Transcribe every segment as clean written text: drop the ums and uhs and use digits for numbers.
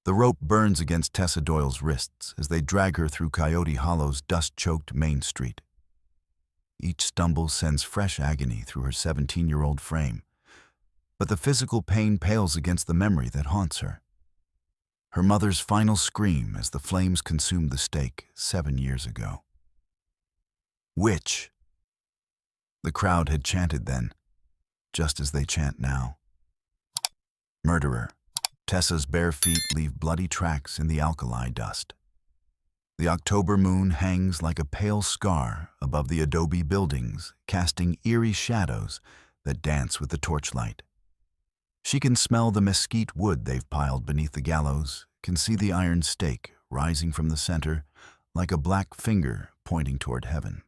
The rope burns against Tessa Doyle's wrists as they drag her through Coyote Hollow's dust-choked Main Street. Each stumble sends fresh agony through her 17-year-old frame, but the physical pain pales against the memory that haunts her. Her mother's final scream as the flames consumed the stake 7 years ago. Witch! The crowd had chanted then, just as they chant now. Murderer. Tessa's bare feet leave bloody tracks in the alkali dust. The October moon hangs like a pale scar above the adobe buildings, casting eerie shadows that dance with the torchlight. She can smell the mesquite wood they've piled beneath the gallows, can see the iron stake rising from the center like a black finger pointing toward heaven.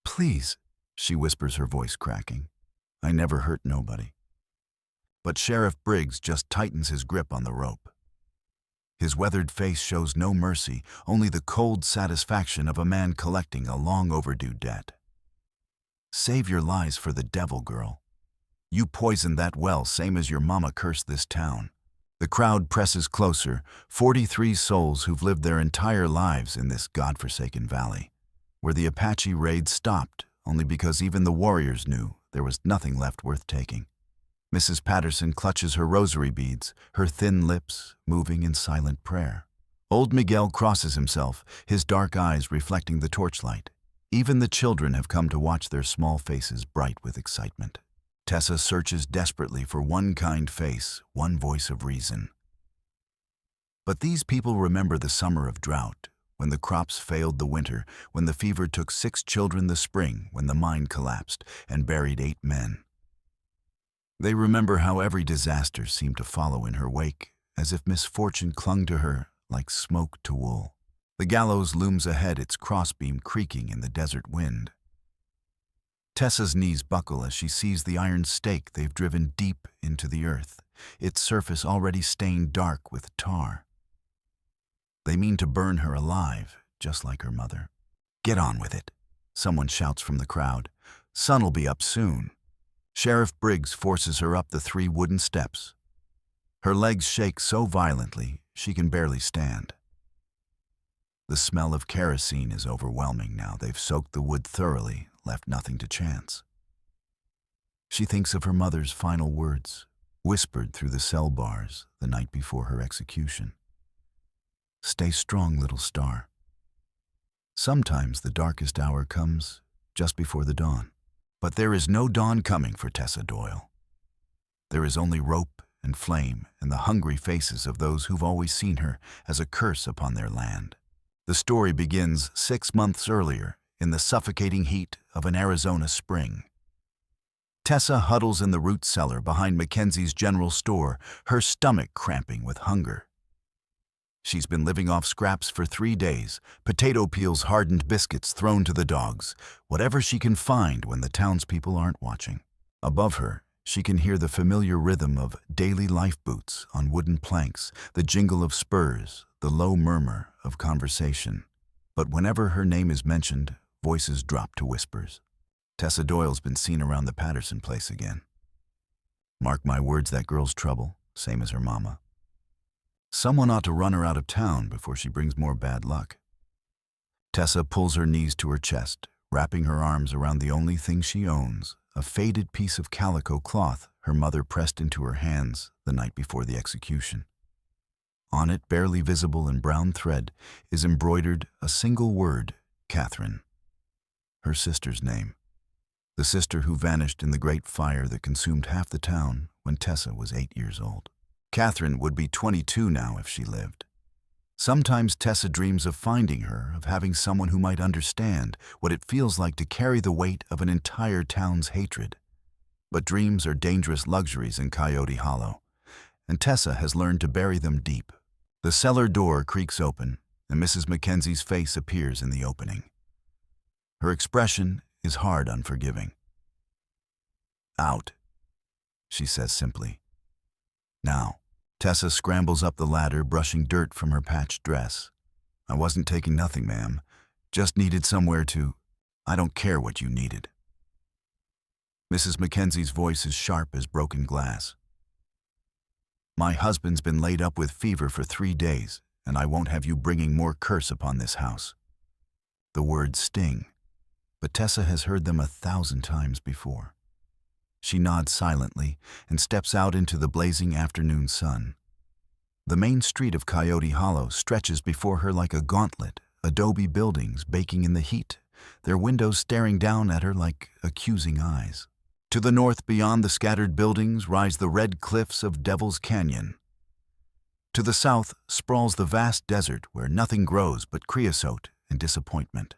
"Please," she whispers, her voice cracking. "I never hurt nobody." But Sheriff Briggs just tightens his grip on the rope. His weathered face shows no mercy, only the cold satisfaction of a man collecting a long overdue debt. "Save your lies for the devil, girl. You poisoned that well, same as your mama cursed this town." The crowd presses closer, 43 souls who've lived their entire lives in this godforsaken valley, where the Apache raid stopped only because even the warriors knew there was nothing left worth taking. Mrs. Patterson clutches her rosary beads, her thin lips moving in silent prayer. Old Miguel crosses himself, his dark eyes reflecting the torchlight. Even the children have come to watch, their small faces bright with excitement. Tessa searches desperately for one kind face, one voice of reason. But these people remember the summer of drought, when the crops failed the winter, when the fever took 6 children the spring, when the mine collapsed and buried 8 men. They remember how every disaster seemed to follow in her wake, as if misfortune clung to her like smoke to wool. The gallows looms ahead, its crossbeam creaking in the desert wind. Tessa's knees buckle as she sees the iron stake they've driven deep into the earth, its surface already stained dark with tar. They mean to burn her alive, just like her mother. "Get on with it," someone shouts from the crowd. "Sun'll be up soon." Sheriff Briggs forces her up the 3 wooden steps. Her legs shake so violently she can barely stand. The smell of kerosene is overwhelming now. They've soaked the wood thoroughly, left nothing to chance. She thinks of her mother's final words, whispered through the cell bars the night before her execution. "Stay strong, little star. Sometimes the darkest hour comes just before the dawn." But there is no dawn coming for Tessa Doyle. There is only rope and flame and the hungry faces of those who've always seen her as a curse upon their land. The story begins 6 months earlier in the suffocating heat of an Arizona spring. Tessa huddles in the root cellar behind Mackenzie's general store, her stomach cramping with hunger. She's been living off scraps for 3 days, potato peels, hardened biscuits thrown to the dogs, whatever she can find when the townspeople aren't watching. Above her, she can hear the familiar rhythm of daily life boots on wooden planks, the jingle of spurs, the low murmur of conversation. But whenever her name is mentioned, voices drop to whispers. Tessa Doyle's been seen around the Patterson place again. Mark my words, that girl's trouble, same as her mama. Someone ought to run her out of town before she brings more bad luck. Tessa pulls her knees to her chest, wrapping her arms around the only thing she owns, a faded piece of calico cloth her mother pressed into her hands the night before the execution. On it, barely visible in brown thread, is embroidered a single word, Catherine. Her sister's name. The sister who vanished in the great fire that consumed half the town when Tessa was 8 years old. Catherine would be 22 now if she lived. Sometimes Tessa dreams of finding her, of having someone who might understand what it feels like to carry the weight of an entire town's hatred. But dreams are dangerous luxuries in Coyote Hollow, and Tessa has learned to bury them deep. The cellar door creaks open, and Mrs. Mackenzie's face appears in the opening. Her expression is hard, unforgiving. "Out," she says simply. "Now." Tessa scrambles up the ladder, brushing dirt from her patched dress. "I wasn't taking nothing, ma'am. Just needed somewhere to—" "I don't care what you needed." Mrs. Mackenzie's voice is sharp as broken glass. My husband's been laid up with fever for 3 days, and I won't have you bringing more curse upon this house. The words sting, but Tessa has heard them 1,000 times before. She nods silently and steps out into the blazing afternoon sun. The main street of Coyote Hollow stretches before her like a gauntlet, adobe buildings baking in the heat, their windows staring down at her like accusing eyes. To the north, beyond the scattered buildings, rise the red cliffs of Devil's Canyon. To the south sprawls the vast desert where nothing grows but creosote and disappointment.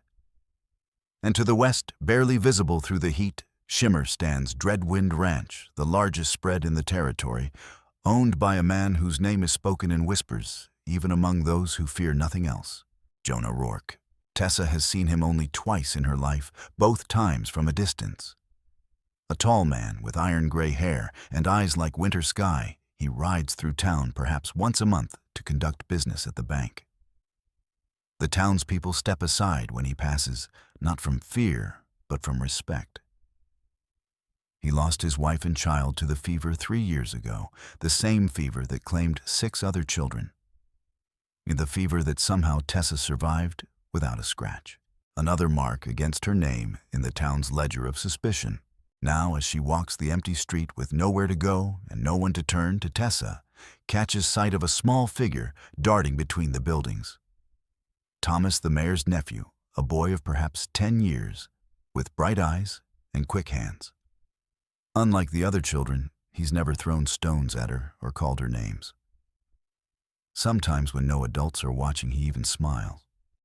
And to the west, barely visible through the heat, shimmer stands Dreadwind Ranch, the largest spread in the territory, owned by a man whose name is spoken in whispers, even among those who fear nothing else. Jonah Rourke. Tessa has seen him only twice in her life, both times from a distance. A tall man with iron-gray hair and eyes like winter sky, he rides through town perhaps once a month to conduct business at the bank. The townspeople step aside when he passes, not from fear, but from respect. He lost his wife and child to the fever 3 years ago, the same fever that claimed 6 other children. The fever that somehow Tessa survived without a scratch. Another mark against her name in the town's ledger of suspicion. Now, as she walks the empty street with nowhere to go and no one to turn to, Tessa catches sight of a small figure darting between the buildings. Thomas, the mayor's nephew, a boy of perhaps 10 years, with bright eyes and quick hands. Unlike the other children, he's never thrown stones at her or called her names. Sometimes when no adults are watching, he even smiles.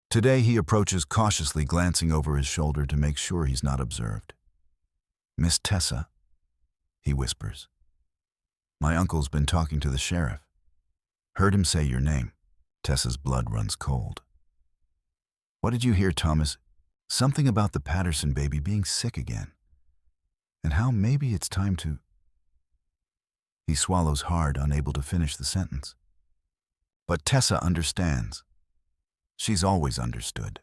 Today he approaches cautiously, glancing over his shoulder to make sure he's not observed. "Miss Tessa," he whispers. "My uncle's been talking to the sheriff. Heard him say your name." Tessa's blood runs cold. "What did you hear, Thomas?" "Something about the Patterson baby being sick again. And how maybe it's time to..." He swallows hard, unable to finish the sentence. But Tessa understands. She's always understood.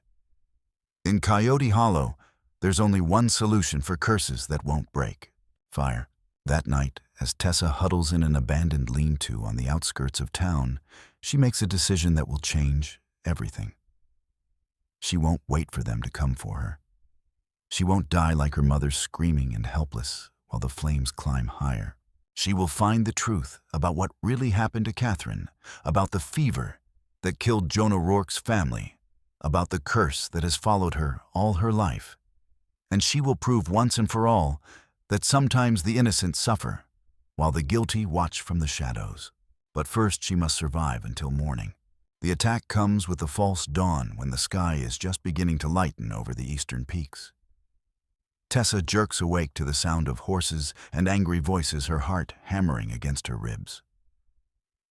In Coyote Hollow, there's only one solution for curses that won't break: fire. That night, as Tessa huddles in an abandoned lean-to on the outskirts of town, she makes a decision that will change everything. She won't wait for them to come for her. She won't die like her mother, screaming and helpless while the flames climb higher. She will find the truth about what really happened to Catherine, about the fever that killed Jonah Rourke's family, about the curse that has followed her all her life. And she will prove once and for all that sometimes the innocent suffer, while the guilty watch from the shadows. But first she must survive until morning. The attack comes with the false dawn when the sky is just beginning to lighten over the eastern peaks. Tessa jerks awake to the sound of horses and angry voices, her heart hammering against her ribs.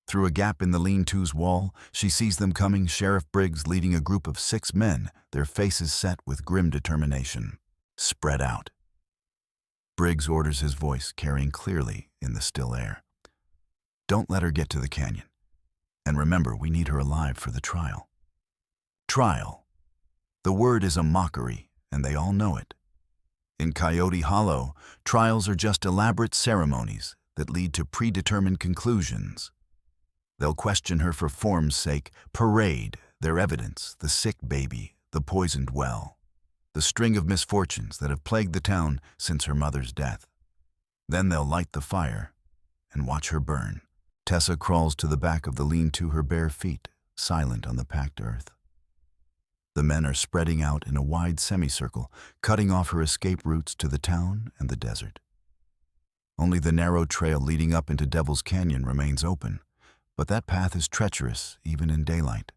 Through a gap in the lean-to's wall, she sees them coming, Sheriff Briggs leading a group of 6 men, their faces set with grim determination. "Spread out." Briggs orders, his voice carrying clearly in the still air. "Don't let her get to the canyon. And remember, we need her alive for the trial." Trial. The word is a mockery, and they all know it. In Coyote Hollow, trials are just elaborate ceremonies that lead to predetermined conclusions. They'll question her for form's sake, parade their evidence, the sick baby, the poisoned well, the string of misfortunes that have plagued the town since her mother's death. Then they'll light the fire and watch her burn. Tessa crawls to the back of the lean-to, her bare feet silent on the packed earth. The men are spreading out in a wide semicircle, cutting off her escape routes to the town and the desert. Only the narrow trail leading up into Devil's Canyon remains open, but that path is treacherous even in daylight.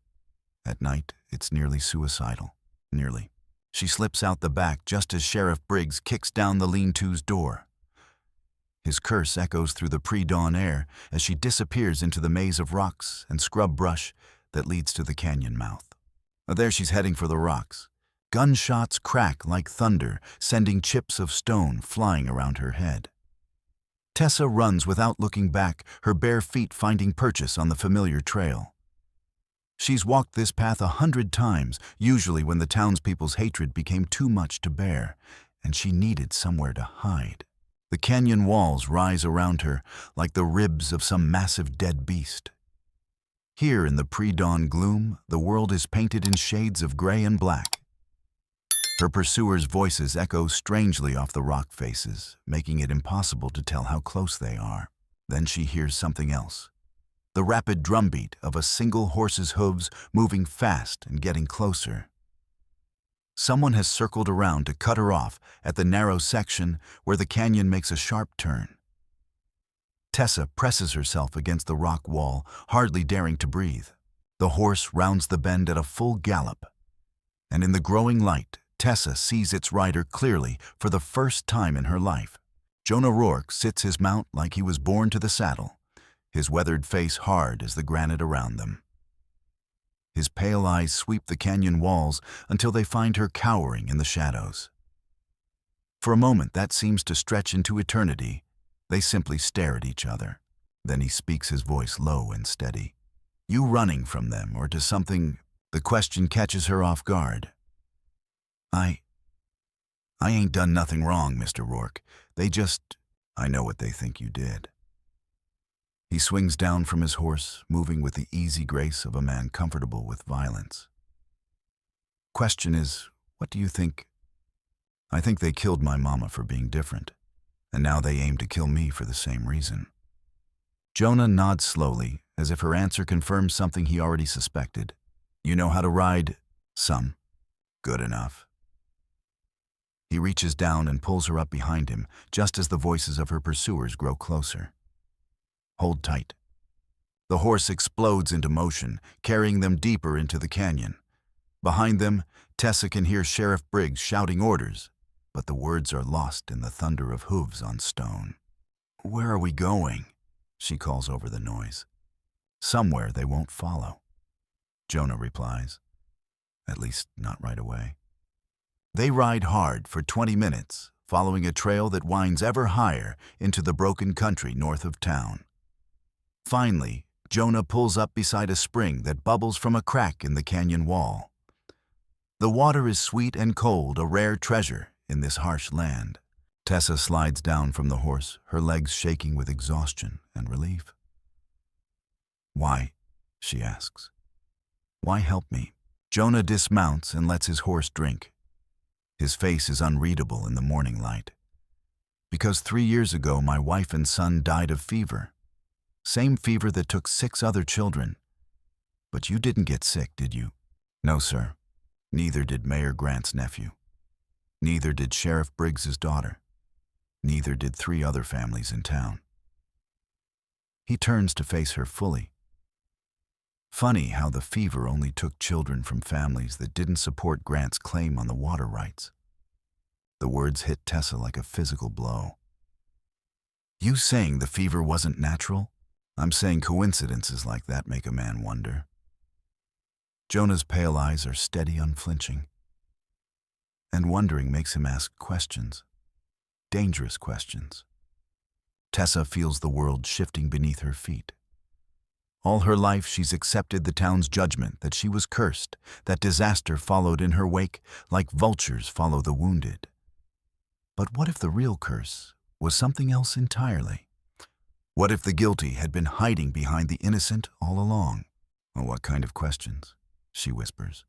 At night, it's nearly suicidal. Nearly. She slips out the back just as Sheriff Briggs kicks down the lean-to's door. His curse echoes through the pre-dawn air as she disappears into the maze of rocks and scrub brush that leads to the canyon mouth. There she's heading for the rocks. Gunshots crack like thunder, sending chips of stone flying around her head. Tessa runs without looking back, her bare feet finding purchase on the familiar trail. She's walked this path 100 times, usually when the townspeople's hatred became too much to bear, and she needed somewhere to hide. The canyon walls rise around her like the ribs of some massive dead beast. Here in the pre-dawn gloom, the world is painted in shades of gray and black. Her pursuers' voices echo strangely off the rock faces, making it impossible to tell how close they are. Then she hears something else. The rapid drumbeat of a single horse's hooves moving fast and getting closer. Someone has circled around to cut her off at the narrow section where the canyon makes a sharp turn. Tessa presses herself against the rock wall, hardly daring to breathe. The horse rounds the bend at a full gallop, and in the growing light, Tessa sees its rider clearly for the first time in her life. Jonah Rourke sits his mount like he was born to the saddle, his weathered face hard as the granite around them. His pale eyes sweep the canyon walls until they find her cowering in the shadows. For a moment that seems to stretch into eternity. They simply stare at each other. Then he speaks, his voice low and steady. "You running from them or to something?" The question catches her off guard. I ain't done nothing wrong, Mr. Rourke. I know what they think you did." He swings down from his horse, moving with the easy grace of a man comfortable with violence. Question is, what do you think? I think they killed my mama for being different, and now they aim to kill me for the same reason. Jonah nods slowly, as if her answer confirms something he already suspected. You know how to ride? Some. Good enough. He reaches down and pulls her up behind him, just as the voices of her pursuers grow closer. Hold tight. The horse explodes into motion, carrying them deeper into the canyon. Behind them, Tessa can hear Sheriff Briggs shouting orders, but the words are lost in the thunder of hooves on stone. "Where are we going?" she calls over the noise. "Somewhere they won't follow," Jonah replies. At least, not right away. They ride hard for 20 minutes, following a trail that winds ever higher into the broken country north of town. Finally, Jonah pulls up beside a spring that bubbles from a crack in the canyon wall. The water is sweet and cold, a rare treasure in this harsh land. Tessa slides down from the horse, her legs shaking with exhaustion and relief. "Why?" she asks. "Why help me?" Jonah dismounts and lets his horse drink. His face is unreadable in the morning light. "Because 3 years ago my wife and son died of fever. Same fever that took 6 other children. But you didn't get sick, did you?" "No, sir. Neither did Mayor Grant's nephew. Neither did Sheriff Briggs's daughter. Neither did 3 other families in town." He turns to face her fully. Funny how the fever only took children from families that didn't support Grant's claim on the water rights. The words hit Tessa like a physical blow. "You saying the fever wasn't natural? I'm saying coincidences like that make a man wonder." Jonah's pale eyes are steady, unflinching. And wondering makes him ask questions. Dangerous questions. Tessa feels the world shifting beneath her feet. All her life she's accepted the town's judgment that she was cursed, that disaster followed in her wake like vultures follow the wounded. But what if the real curse was something else entirely? What if the guilty had been hiding behind the innocent all along? "Well, what kind of questions?" she whispers.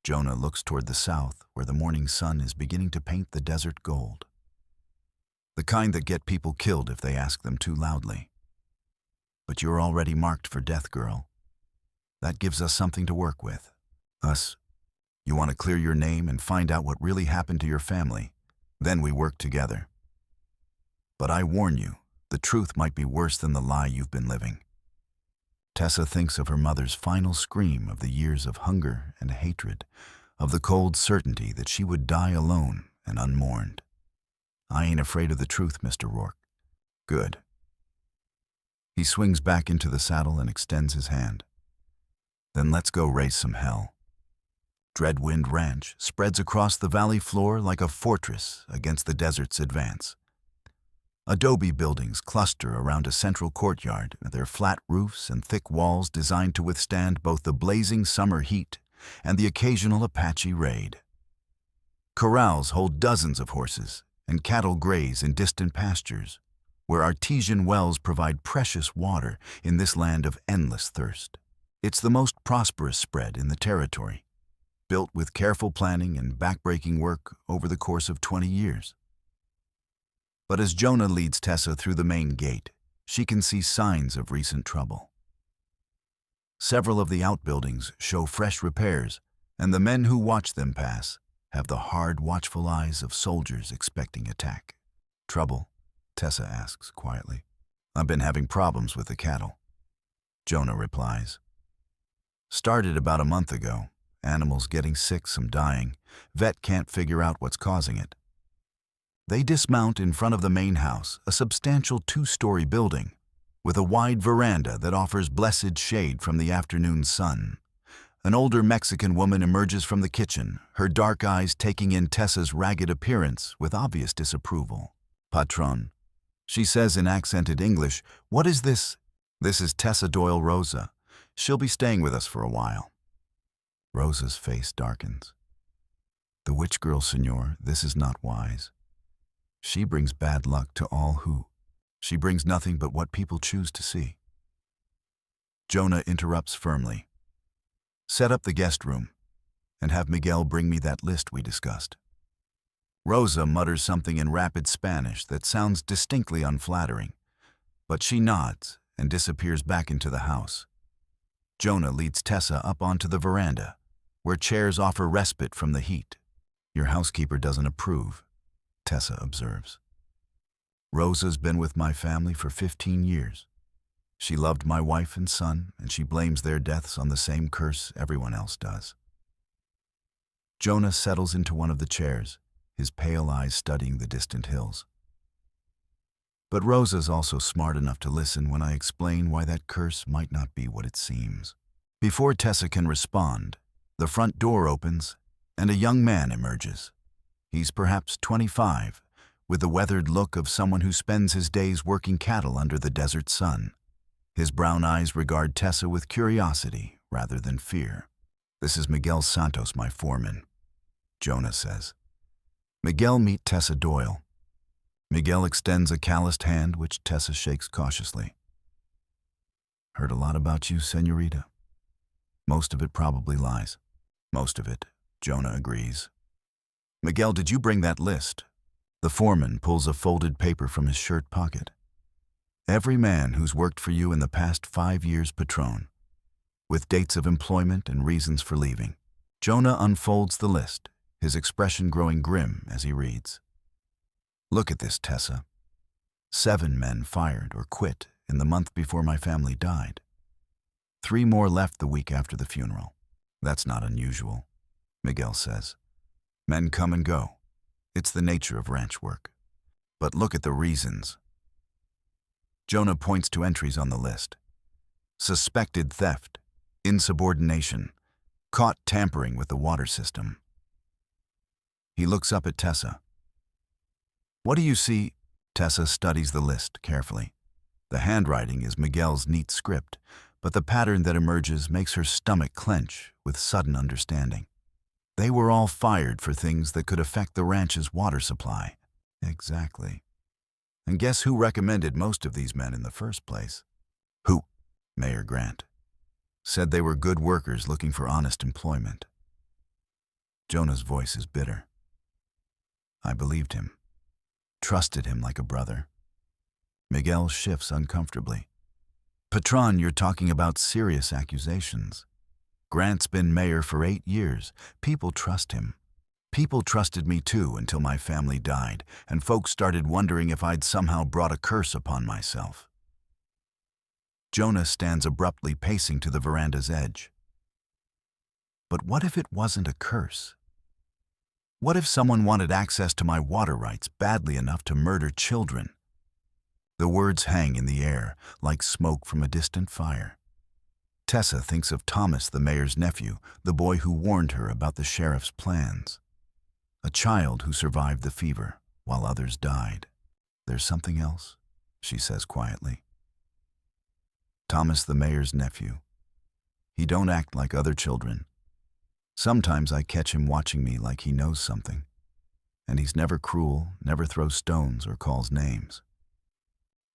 Jonah looks toward the south, where the morning sun is beginning to paint the desert gold. The kind that get people killed if they ask them too loudly. "But you're already marked for death, girl. That gives us something to work with." "Us? You want to clear your name and find out what really happened to your family. Then we work together. But I warn you, the truth might be worse than the lie you've been living." Tessa thinks of her mother's final scream, of the years of hunger and hatred, of the cold certainty that she would die alone and unmourned. "I ain't afraid of the truth, Mr. Rourke." "Good." He swings back into the saddle and extends his hand. "Then let's go raise some hell." Dreadwind Ranch spreads across the valley floor like a fortress against the desert's advance. Adobe buildings cluster around a central courtyard, their flat roofs and thick walls designed to withstand both the blazing summer heat and the occasional Apache raid. Corrals hold dozens of horses, and cattle graze in distant pastures, where artesian wells provide precious water in this land of endless thirst. It's the most prosperous spread in the territory, built with careful planning and backbreaking work over the course of 20 years. But as Jonah leads Tessa through the main gate, she can see signs of recent trouble. Several of the outbuildings show fresh repairs, and the men who watch them pass have the hard, watchful eyes of soldiers expecting attack. "Trouble?" Tessa asks quietly. "I've been having problems with the cattle," Jonah replies. "Started about a month ago. Animals getting sick, some dying. Vet can't figure out what's causing it." They dismount in front of the main house, a substantial 2-story building, with a wide veranda that offers blessed shade from the afternoon sun. An older Mexican woman emerges from the kitchen, her dark eyes taking in Tessa's ragged appearance with obvious disapproval. "Patron," she says in accented English, "what is this?" "This is Tessa Doyle Rosa. She'll be staying with us for a while." Rosa's face darkens. "The witch girl, senor, this is not wise. She brings bad luck to all who. She brings nothing but what people choose to see." Jonah interrupts firmly. "Set up the guest room, and have Miguel bring me that list we discussed." Rosa mutters something in rapid Spanish that sounds distinctly unflattering, but she nods and disappears back into the house. Jonah leads Tessa up onto the veranda, where chairs offer respite from the heat. "Your housekeeper doesn't approve," Tessa observes. "Rosa's been with my family for 15 years. She loved my wife and son, and she blames their deaths on the same curse everyone else does." Jonah settles into one of the chairs, his pale eyes studying the distant hills. "But Rosa's also smart enough to listen when I explain why that curse might not be what it seems." Before Tessa can respond, the front door opens and a young man emerges. He's perhaps 25, with the weathered look of someone who spends his days working cattle under the desert sun. His brown eyes regard Tessa with curiosity rather than fear. "This is Miguel Santos, my foreman," Jonah says. "Miguel, meet Tessa Doyle." Miguel extends a calloused hand, which Tessa shakes cautiously. "Heard a lot about you, señorita. Most of it probably lies." "Most of it," Jonah agrees. "Miguel, did you bring that list?" The foreman pulls a folded paper from his shirt pocket. "Every man who's worked for you in the past 5 years, Patron, with dates of employment and reasons for leaving." Jonah unfolds the list, his expression growing grim as he reads. "Look at this, Tessa. 7 men fired or quit in the month before my family died. 3 more left the week after the funeral. That's not unusual," Miguel says. "Men come and go. It's the nature of ranch work. But look at the reasons." Jonah points to entries on the list. Suspected theft, insubordination, caught tampering with the water system. He looks up at Tessa. "What do you see?" Tessa studies the list carefully. The handwriting is Miguel's neat script, but the pattern that emerges makes her stomach clench with sudden understanding. They were all fired for things that could affect the ranch's water supply. Exactly. And guess who recommended most of these men in the first place? Who? Mayor Grant. Said they were good workers looking for honest employment. Jonah's voice is bitter. I believed him. Trusted him like a brother. Miguel shifts uncomfortably. Patron, you're talking about serious accusations. Grant's been mayor for 8 years. People trust him. People trusted me too until my family died, and folks started wondering if I'd somehow brought a curse upon myself. Jonah stands abruptly, pacing to the veranda's edge. But what if it wasn't a curse? What if someone wanted access to my water rights badly enough to murder children? The words hang in the air like smoke from a distant fire. Tessa thinks of Thomas, the mayor's nephew, the boy who warned her about the sheriff's plans. A child who survived the fever while others died. There's something else, she says quietly. Thomas, the mayor's nephew. He don't act like other children. Sometimes I catch him watching me like he knows something. and he's never cruel, never throws stones or calls names.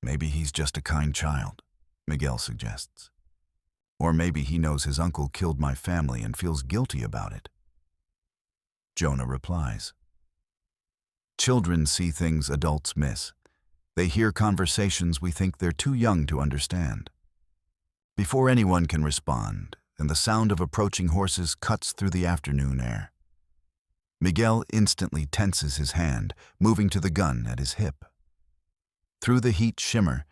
Maybe he's just a kind child, Miguel suggests. Or maybe he knows his uncle killed my family and feels guilty about it. Jonah replies, "Children see things adults miss. They hear conversations we think they're too young to understand." Before anyone can respond, and the sound of approaching horses cuts through the afternoon air, Miguel instantly tenses his hand, moving to the gun at his hip. Through the heat shimmer,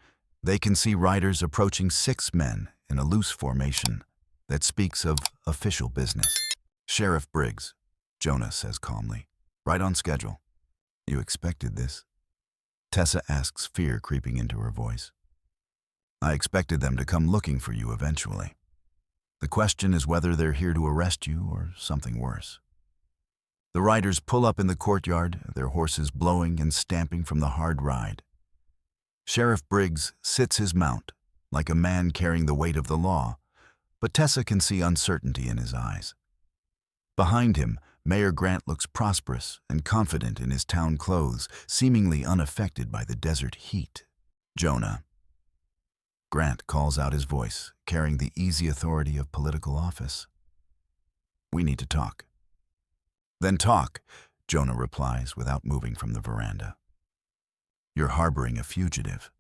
they can see riders approaching 6 men in a loose formation that speaks of official business. "Sheriff Briggs," Jonah says calmly, "right on schedule." "You expected this?" Tessa asks, fear creeping into her voice. "I expected them to come looking for you eventually. The question is whether they're here to arrest you or something worse." The riders pull up in the courtyard, their horses blowing and stamping from the hard ride. Sheriff Briggs sits his mount, like a man carrying the weight of the law, but Tessa can see uncertainty in his eyes. Behind him, Mayor Grant looks prosperous and confident in his town clothes, seemingly unaffected by the desert heat. "Jonah." Grant calls out his voice, carrying the easy authority of political office. "We need to talk." "Then talk," Jonah replies without moving from the veranda. "You're harboring a fugitive.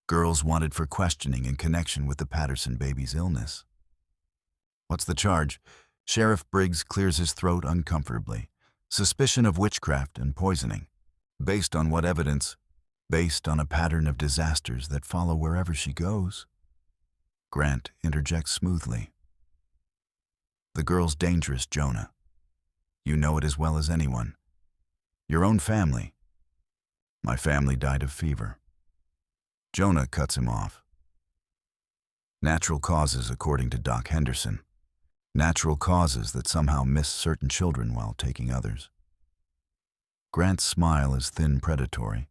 Girls wanted for questioning in connection with the Patterson baby's illness." "What's the charge?" Sheriff Briggs clears his throat uncomfortably. "Suspicion of witchcraft and poisoning." "Based on what evidence?" "Based on a pattern of disasters that follow wherever she goes." Grant interjects smoothly. "The girl's dangerous, Jonah. You know it as well as anyone. Your own family." "My family died of fever." Jonah cuts him off. "Natural causes, according to Doc Henderson. Natural causes that somehow miss certain children while taking others." Grant's smile is thin, predatory.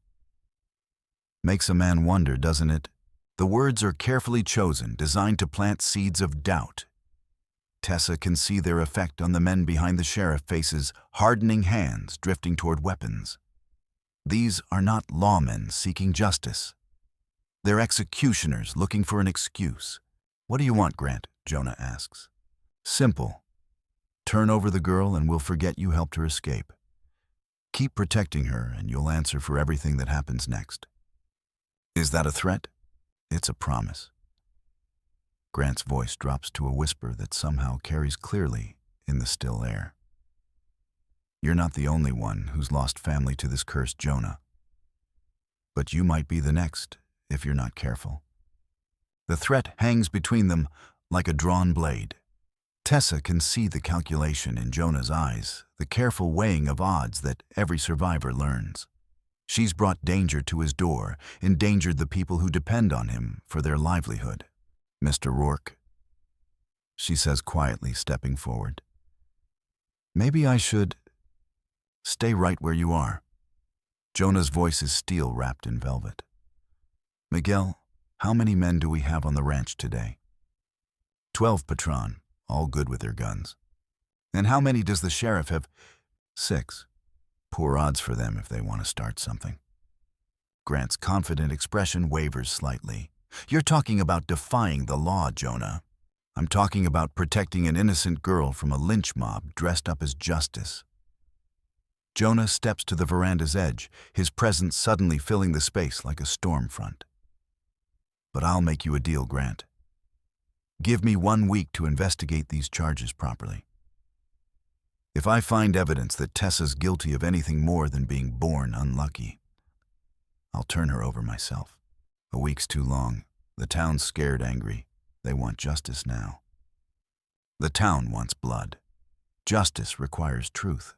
"Makes a man wonder, doesn't it?" The words are carefully chosen, designed to plant seeds of doubt. Tessa can see their effect on the men behind the sheriff faces, hardening hands drifting toward weapons. These are not lawmen seeking justice. They're executioners looking for an excuse. "What do you want, Grant?" Jonah asks. "Simple. Turn over the girl and we'll forget you helped her escape. Keep protecting her and you'll answer for everything that happens next." "Is that a threat?" "It's a promise." Grant's voice drops to a whisper that somehow carries clearly in the still air. "You're not the only one who's lost family to this curse, Jonah. But you might be the next if you're not careful." The threat hangs between them like a drawn blade. Tessa can see the calculation in Jonah's eyes, the careful weighing of odds that every survivor learns. She's brought danger to his door, endangered the people who depend on him for their livelihood. "Mr. Rourke," she says quietly, stepping forward. "Maybe I should stay right where you are." Jonah's voice is steel wrapped in velvet. "Miguel, how many men do we have on the ranch today?" 12, Patron, all good with their guns." "And how many does the sheriff have?" 6. Poor odds for them if they want to start something. Grant's confident expression wavers slightly. "You're talking about defying the law, Jonah. I'm talking about protecting an innocent girl from a lynch mob dressed up as justice." Jonah steps to the veranda's edge, his presence suddenly filling the space like a storm front. "But I'll make you a deal, Grant. Give me 1 week to investigate these charges properly. If I find evidence that Tessa's guilty of anything more than being born unlucky, I'll turn her over myself. A week's too long. The town's scared angry. They want justice now. The town wants blood. Justice requires truth."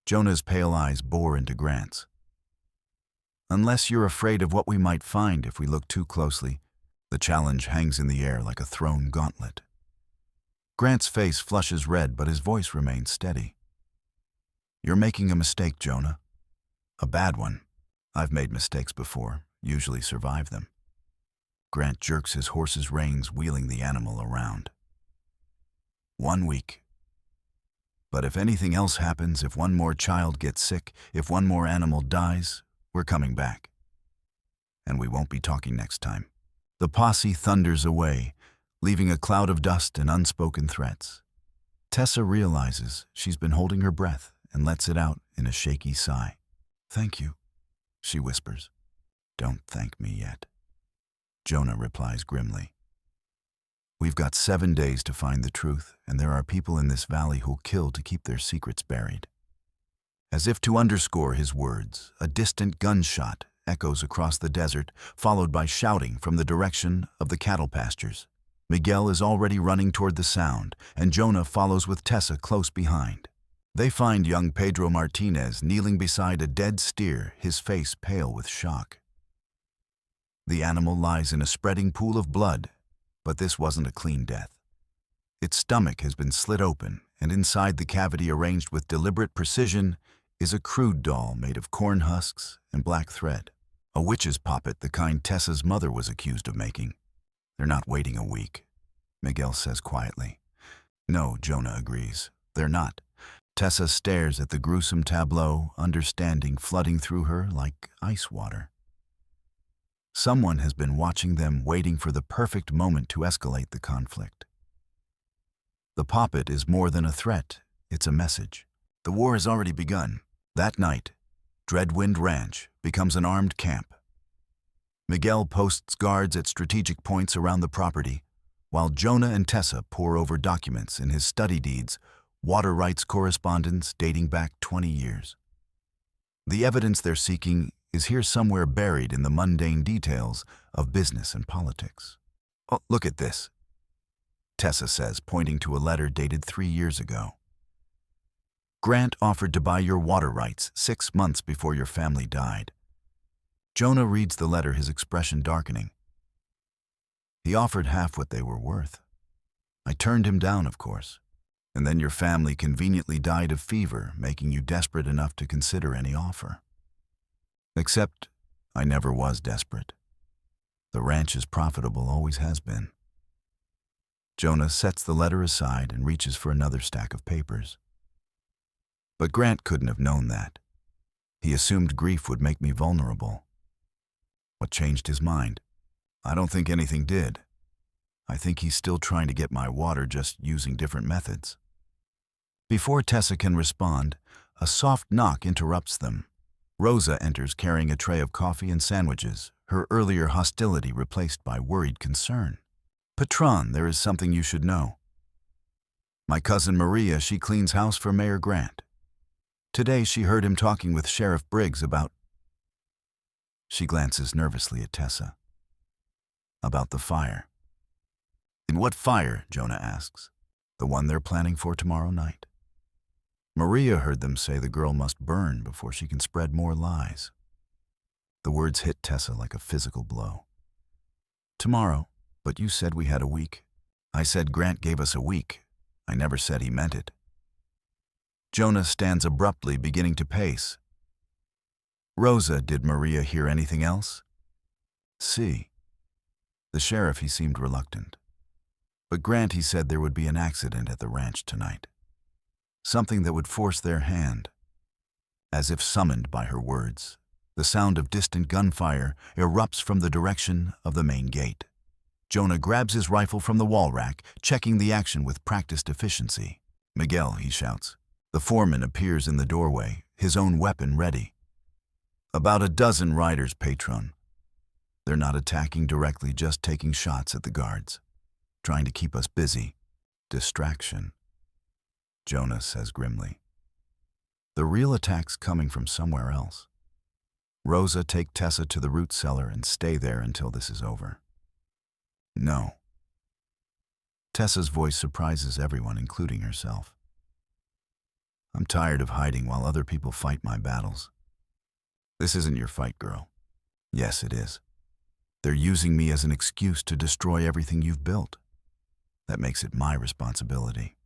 Jonah's pale eyes bore into Grant's. "Unless you're afraid of what we might find if we look too closely." The challenge hangs in the air like a thrown gauntlet. Grant's face flushes red, but his voice remains steady. "You're making a mistake, Jonah. A bad one. I've made mistakes before, usually survive them." Grant jerks his horse's reins, wheeling the animal around. 1 week. But if anything else happens, if one more child gets sick, if one more animal dies, we're coming back. And we won't be talking next time. The posse thunders away, leaving a cloud of dust and unspoken threats. Tessa realizes she's been holding her breath and lets it out in a shaky sigh. "Thank you," she whispers. "Don't thank me yet," Jonah replies grimly. "We've got 7 days to find the truth, and there are people in this valley who'll kill to keep their secrets buried." As if to underscore his words, a distant gunshot echoes across the desert, followed by shouting from the direction of the cattle pastures. Miguel is already running toward the sound, and Jonah follows with Tessa close behind. They find young Pedro Martinez kneeling beside a dead steer, his face pale with shock. The animal lies in a spreading pool of blood, but this wasn't a clean death. Its stomach has been slit open, and inside the cavity, arranged with deliberate precision, is a crude doll made of corn husks and black thread. A witch's puppet, the kind Tessa's mother was accused of making. "They're not waiting a week," Miguel says quietly. "No," Jonah agrees. "They're not." Tessa stares at the gruesome tableau, understanding flooding through her like ice water. Someone has been watching them, waiting for the perfect moment to escalate the conflict. The puppet is more than a threat, it's a message. The war has already begun. That night, Dreadwind Ranch becomes an armed camp. Miguel posts guards at strategic points around the property, while Jonah and Tessa pore over documents in his study deeds, water rights correspondence dating back 20 years. The evidence they're seeking is here somewhere, buried in the mundane details of business and politics. "Oh, look at this," Tessa says, pointing to a letter dated 3 years ago. "Grant offered to buy your water rights 6 months before your family died." Jonah reads the letter, his expression darkening. "He offered half what they were worth. I turned him down, of course. And then your family conveniently died of fever, making you desperate enough to consider any offer. Except I never was desperate. The ranch is profitable, always has been." Jonah sets the letter aside and reaches for another stack of papers. "But Grant couldn't have known that. He assumed grief would make me vulnerable. What changed his mind? I don't think anything did. I think he's still trying to get my water, just using different methods." Before Tessa can respond, a soft knock interrupts them. Rosa enters carrying a tray of coffee and sandwiches, her earlier hostility replaced by worried concern. "Patron, there is something you should know. My cousin Maria, she cleans house for Mayor Grant. Today she heard him talking with Sheriff Briggs about—" She glances nervously at Tessa. "About the fire." "In what fire?" Jonah asks. "The one they're planning for tomorrow night. Maria heard them say the girl must burn before she can spread more lies." The words hit Tessa like a physical blow. "Tomorrow, but you said we had a week." "I said Grant gave us a week. I never said he meant it." Jonah stands abruptly, beginning to pace. "Rosa, did Maria hear anything else?" "See." The sheriff, he seemed reluctant. "But Grant, he said there would be an accident at the ranch tonight. Something that would force their hand." As if summoned by her words, the sound of distant gunfire erupts from the direction of the main gate. Jonah grabs his rifle from the wall rack, checking the action with practiced efficiency. "Miguel," he shouts. The foreman appears in the doorway, his own weapon ready. "About a dozen riders, Patron. They're not attacking directly, just taking shots at the guards. Trying to keep us busy. Distraction," Jonah says grimly. "The real attack's coming from somewhere else. Rosa, take Tessa to the root cellar and stay there until this is over." "No." Tessa's voice surprises everyone, including herself. "I'm tired of hiding while other people fight my battles. This isn't your fight, girl." "Yes, it is. They're using me as an excuse to destroy everything you've built. That makes it my responsibility."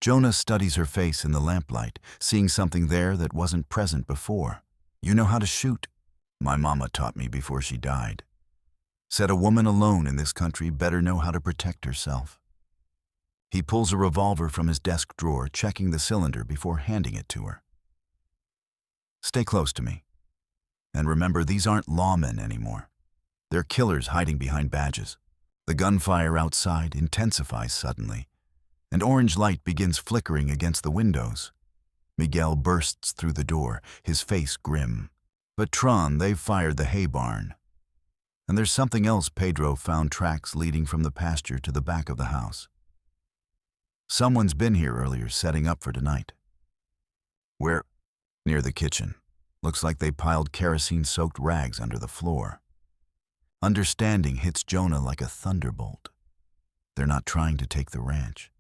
Jonah studies her face in the lamplight, seeing something there that wasn't present before. "You know how to shoot." "My mama taught me before she died. Said a woman alone in this country better know how to protect herself." He pulls a revolver from his desk drawer, checking the cylinder before handing it to her. Stay close to me. And remember, these aren't lawmen anymore. They're killers hiding behind badges. The gunfire outside intensifies suddenly, and orange light begins flickering against the windows. Miguel bursts through the door, his face grim. But Tron, they've fired the hay barn. And there's something else. Pedro found tracks leading from the pasture to the back of the house. Someone's been here earlier, setting up for tonight. Where? Near the kitchen. Looks like they piled kerosene-soaked rags under the floor. Understanding hits Jonah like a thunderbolt. They're not trying to take the ranch.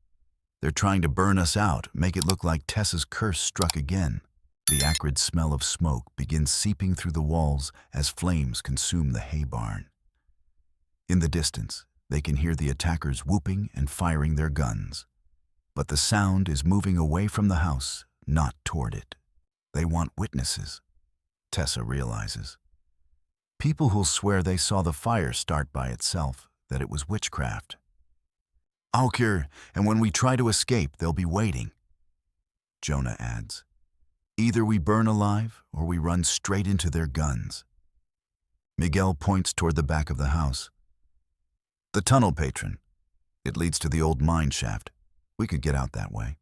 They're trying to burn us out, make it look like Tessa's curse struck again. The acrid smell of smoke begins seeping through the walls as flames consume the hay barn. In the distance, they can hear the attackers whooping and firing their guns. But the sound is moving away from the house, not toward it. They want witnesses, Tessa realizes. People who'll swear they saw the fire start by itself, that it was witchcraft. Aukir, and when we try to escape, they'll be waiting. Jonah adds, either we burn alive or we run straight into their guns. Miguel points toward the back of the house. The tunnel, patron. It leads to the old mine shaft. We could get out that way.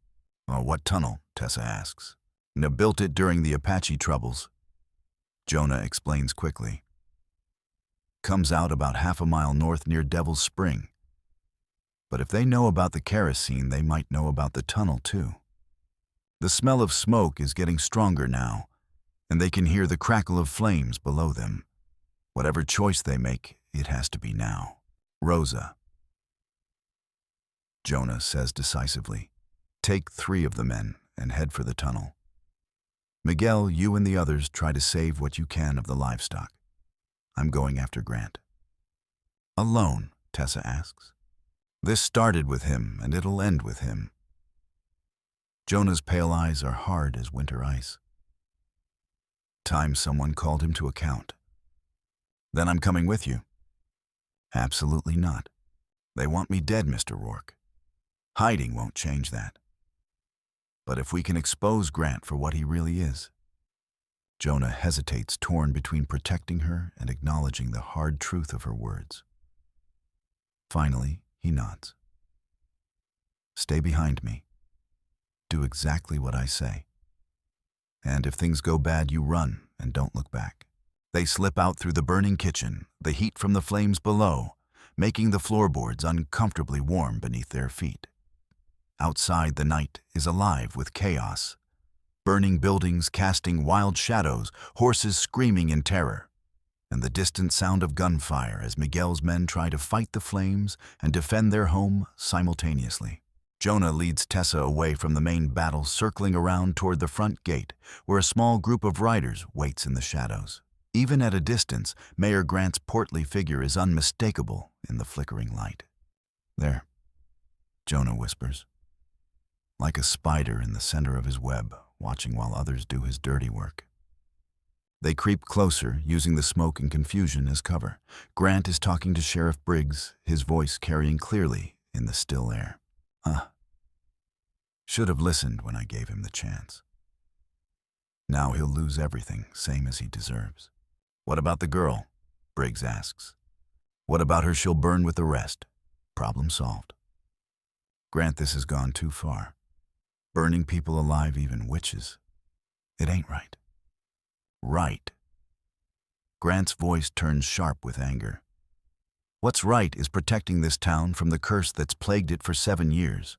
Oh, what tunnel? Tessa asks. They built it during the Apache troubles. Jonah explains quickly. Comes out about half a mile north near Devil's Spring. But if they know about the kerosene, they might know about the tunnel too. The smell of smoke is getting stronger now, and they can hear the crackle of flames below them. Whatever choice they make, it has to be now. Rosa. Jonah says decisively, take 3 of the men and head for the tunnel. Miguel, you and the others try to save what you can of the livestock. I'm going after Grant. Alone? Tessa asks. This started with him, and it'll end with him. Jonah's pale eyes are hard as winter ice. Time someone called him to account. Then I'm coming with you. Absolutely not. They want me dead, Mr. Rourke. Hiding won't change that. But if we can expose Grant for what he really is. Jonah hesitates, torn between protecting her and acknowledging the hard truth of her words. Finally, he nods. Stay behind me. Do exactly what I say. And if things go bad, you run and don't look back. They slip out through the burning kitchen, the heat from the flames below, making the floorboards uncomfortably warm beneath their feet. Outside, the night is alive with chaos. Burning buildings casting wild shadows, horses screaming in terror, and the distant sound of gunfire as Miguel's men try to fight the flames and defend their home simultaneously. Jonah leads Tessa away from the main battle, circling around toward the front gate, where a small group of riders waits in the shadows. Even at a distance, Mayor Grant's portly figure is unmistakable in the flickering light. There, Jonah whispers, like a spider in the center of his web, watching while others do his dirty work. They creep closer, using the smoke and confusion as cover. Grant is talking to Sheriff Briggs, his voice carrying clearly in the still air. Should have listened when I gave him the chance. Now he'll lose everything, same as he deserves. What about the girl? Briggs asks. What about her? She'll burn with the rest. Problem solved. Grant, this has gone too far. Burning people alive, even witches. It ain't right. Right. Grant's voice turns sharp with anger. What's right is protecting this town from the curse that's plagued it for 7 years.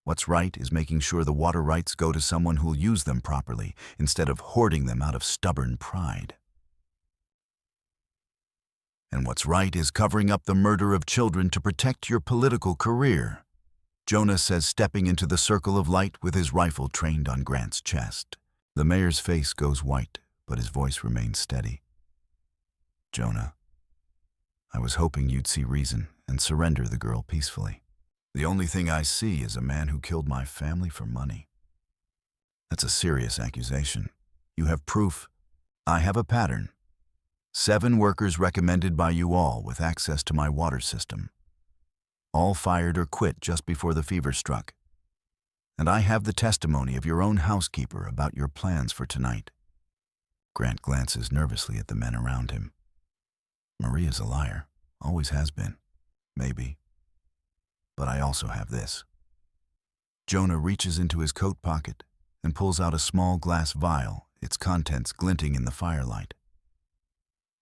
What's right is making sure the water rights go to someone who'll use them properly, instead of hoarding them out of stubborn pride. And what's right is covering up the murder of children to protect your political career, Jonah says, stepping into the circle of light with his rifle trained on Grant's chest. The mayor's face goes white, but his voice remains steady. Jonah, I was hoping you'd see reason and surrender the girl peacefully. The only thing I see is a man who killed my family for money. That's a serious accusation. You have proof. I have a pattern. 7 workers recommended by you all with access to my water system. All fired or quit just before the fever struck. And I have the testimony of your own housekeeper about your plans for tonight. Grant glances nervously at the men around him. Maria's a liar. Always has been. Maybe. But I also have this. Jonah reaches into his coat pocket and pulls out a small glass vial, its contents glinting in the firelight.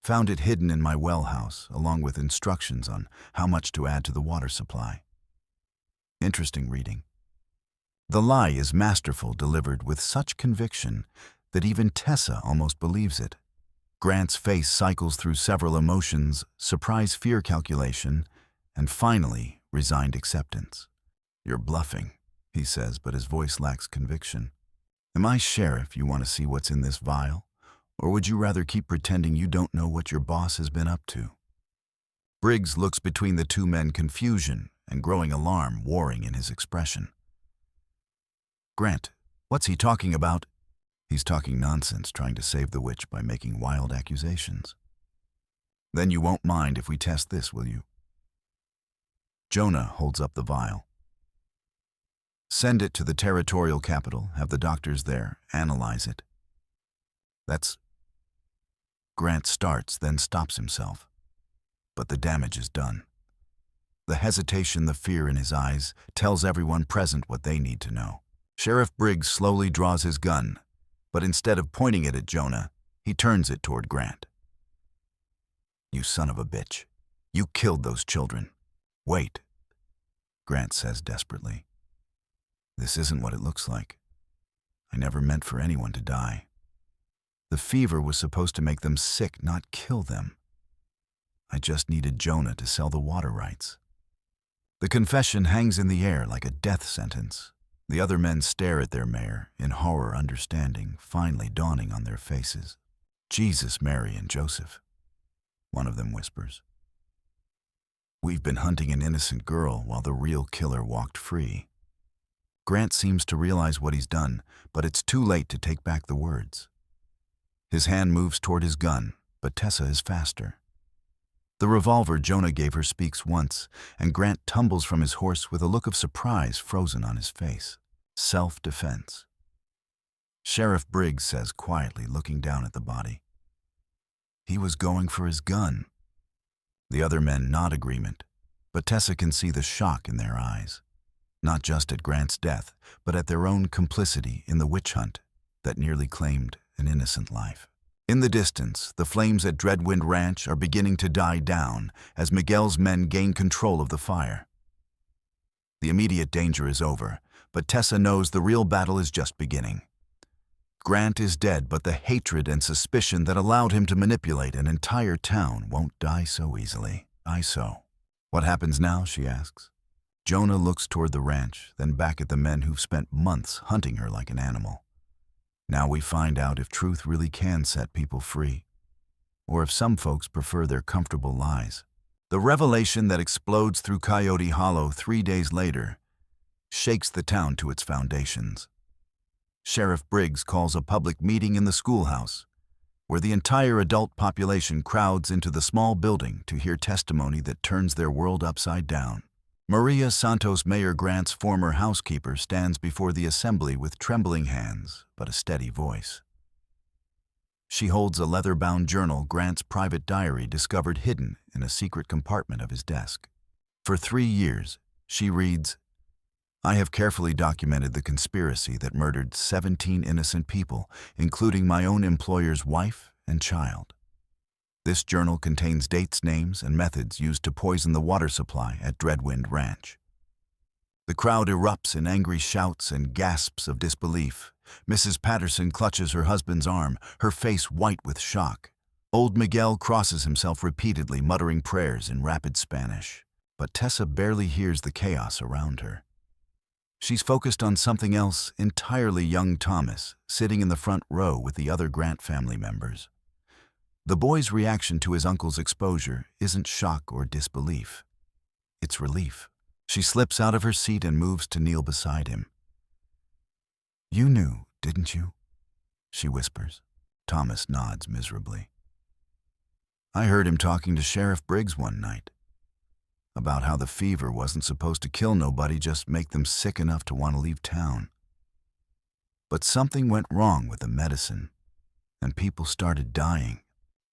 Found it hidden in my well house, along with instructions on how much to add to the water supply. Interesting reading. The lie is masterful, delivered with such conviction that even Tessa almost believes it. Grant's face cycles through several emotions: surprise, fear, calculation, and finally, resigned acceptance. You're bluffing, he says, but his voice lacks conviction. Am I sheriff you want to see what's in this vial? Or would you rather keep pretending you don't know what your boss has been up to? Briggs looks between the two men, confusion and growing alarm warring in his expression. Grant, what's he talking about? He's talking nonsense, trying to save the witch by making wild accusations. Then you won't mind if we test this, will you? Jonah holds up the vial. Send it to the territorial capital, have the doctors there analyze it. That's... Grant starts, then stops himself. But the damage is done. The hesitation, the fear in his eyes, tells everyone present what they need to know. Sheriff Briggs slowly draws his gun, but instead of pointing it at Jonah, he turns it toward Grant. You son of a bitch. You killed those children. Wait, Grant says desperately. This isn't what it looks like. I never meant for anyone to die. The fever was supposed to make them sick, not kill them. I just needed Jonah to sell the water rights. The confession hangs in the air like a death sentence. The other men stare at their mayor, in horror, understanding finally dawning on their faces. Jesus, Mary, and Joseph, one of them whispers. We've been hunting an innocent girl while the real killer walked free. Grant seems to realize what he's done, but it's too late to take back the words. His hand moves toward his gun, but Tessa is faster. The revolver Jonah gave her speaks once, and Grant tumbles from his horse with a look of surprise frozen on his face. Self-defense. Sheriff Briggs says quietly, looking down at the body. He was going for his gun. The other men nod agreement, but Tessa can see the shock in their eyes. Not just at Grant's death, but at their own complicity in the witch hunt that nearly claimed an innocent life. In the distance, the flames at Dreadwind Ranch are beginning to die down as Miguel's men gain control of the fire. The immediate danger is over, but Tessa knows the real battle is just beginning. Grant is dead, but the hatred and suspicion that allowed him to manipulate an entire town won't die so easily. What happens now, she asks. Jonah looks toward the ranch, then back at the men who've spent months hunting her like an animal. Now we find out if truth really can set people free, or if some folks prefer their comfortable lies. The revelation that explodes through Coyote Hollow 3 days later shakes the town to its foundations. Sheriff Briggs calls a public meeting in the schoolhouse, where the entire adult population crowds into the small building to hear testimony that turns their world upside down. Maria Santos, Mayor Grant's former housekeeper, stands before the assembly with trembling hands but a steady voice. She holds a leather-bound journal, Grant's private diary, discovered hidden in a secret compartment of his desk. For 3 years, she reads, I have carefully documented the conspiracy that murdered 17 innocent people, including my own employer's wife and child. This journal contains dates, names, and methods used to poison the water supply at Dreadwind Ranch. The crowd erupts in angry shouts and gasps of disbelief. Mrs. Patterson clutches her husband's arm, her face white with shock. Old Miguel crosses himself repeatedly, muttering prayers in rapid Spanish. But Tessa barely hears the chaos around her. She's focused on something else entirely: young Thomas, sitting in the front row with the other Grant family members. The boy's reaction to his uncle's exposure isn't shock or disbelief. It's relief. She slips out of her seat and moves to kneel beside him. You knew, didn't you? She whispers. Thomas nods miserably. I heard him talking to Sheriff Briggs one night. about how the fever wasn't supposed to kill nobody, just make them sick enough to want to leave town. But something went wrong with the medicine, and people started dying.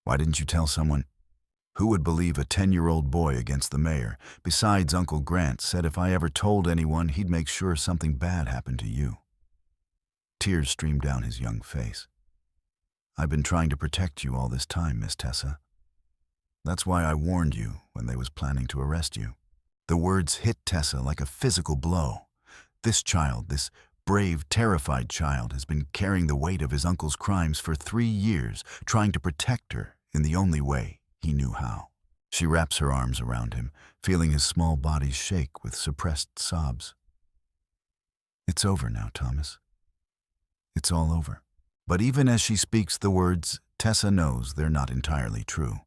Why didn't you tell someone? Who would believe a 10-year-old boy against the mayor? Besides, Uncle Grant said if I ever told anyone, he'd make sure something bad happened to you. Tears streamed down his young face. I've been trying to protect you all this time, Miss Tessa. That's why I warned you when they was planning to arrest you. The words hit Tessa like a physical blow. This child, this brave, terrified child, has been carrying the weight of his uncle's crimes for 3 years, trying to protect her in the only way he knew how. She wraps her arms around him, feeling his small body shake with suppressed sobs. It's over now, Thomas. It's all over. But even as she speaks the words, Tessa knows they're not entirely true.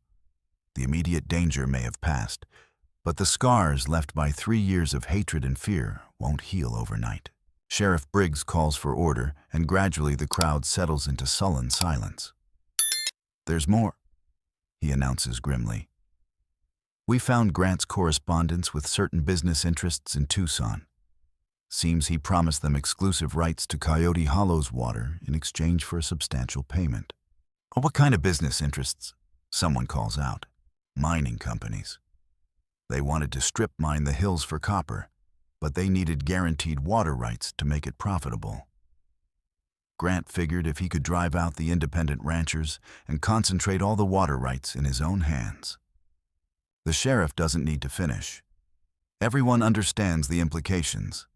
The immediate danger may have passed, but the scars left by 3 years of hatred and fear won't heal overnight. Sheriff Briggs calls for order, and gradually the crowd settles into sullen silence. There's more, he announces grimly. We found Grant's correspondence with certain business interests in Tucson. Seems he promised them exclusive rights to Coyote Hollow's water in exchange for a substantial payment. Oh, what kind of business interests? Someone calls out. Mining companies. They wanted to strip mine the hills for copper, but they needed guaranteed water rights to make it profitable. Grant figured if he could drive out the independent ranchers and concentrate all the water rights in his own hands. The sheriff doesn't need to finish. Everyone understands the implications.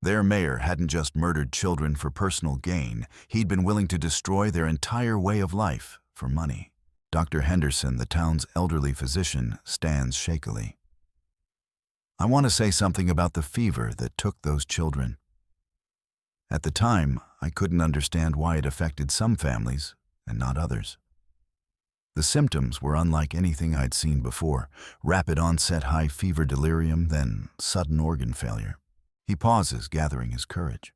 Their mayor hadn't just murdered children for personal gain, he'd been willing to destroy their entire way of life for money. Dr. Henderson, the town's elderly physician, stands shakily. I want to say something about the fever that took those children. At the time, I couldn't understand why it affected some families and not others. The symptoms were unlike anything I'd seen before: rapid onset high fever delirium, then sudden organ failure. He pauses, gathering his courage.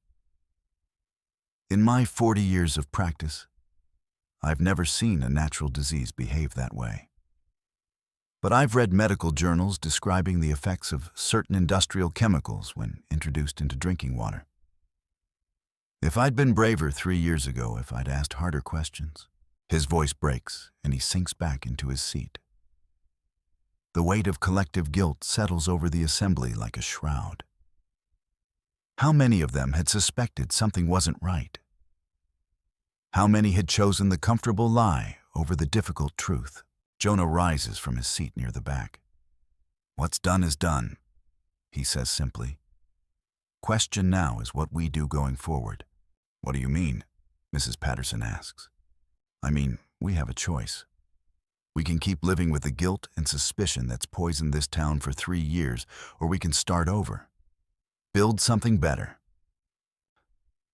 In my 40 years of practice, I've never seen a natural disease behave that way. But I've read medical journals describing the effects of certain industrial chemicals when introduced into drinking water. If I'd been braver 3 years ago, if I'd asked harder questions. His voice breaks, and he sinks back into his seat. The weight of collective guilt settles over the assembly like a shroud. How many of them had suspected something wasn't right? How many had chosen the comfortable lie over the difficult truth? Jonah rises from his seat near the back. What's done is done, he says simply. Question now is what we do going forward. What do you mean? Mrs. Patterson asks. I mean, we have a choice. We can keep living with the guilt and suspicion that's poisoned this town for 3 years, or we can start over. Build something better.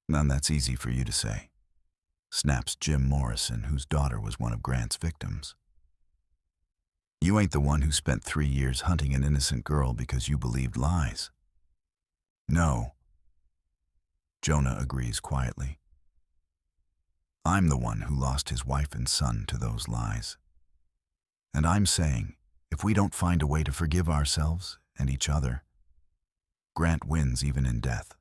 None that's easy for you to say, snaps Jim Morrison, whose daughter was one of Grant's victims. You ain't the one who spent 3 years hunting an innocent girl because you believed lies. No. Jonah agrees quietly. I'm the one who lost his wife and son to those lies. And I'm saying, if we don't find a way to forgive ourselves and each other, Grant wins even in death.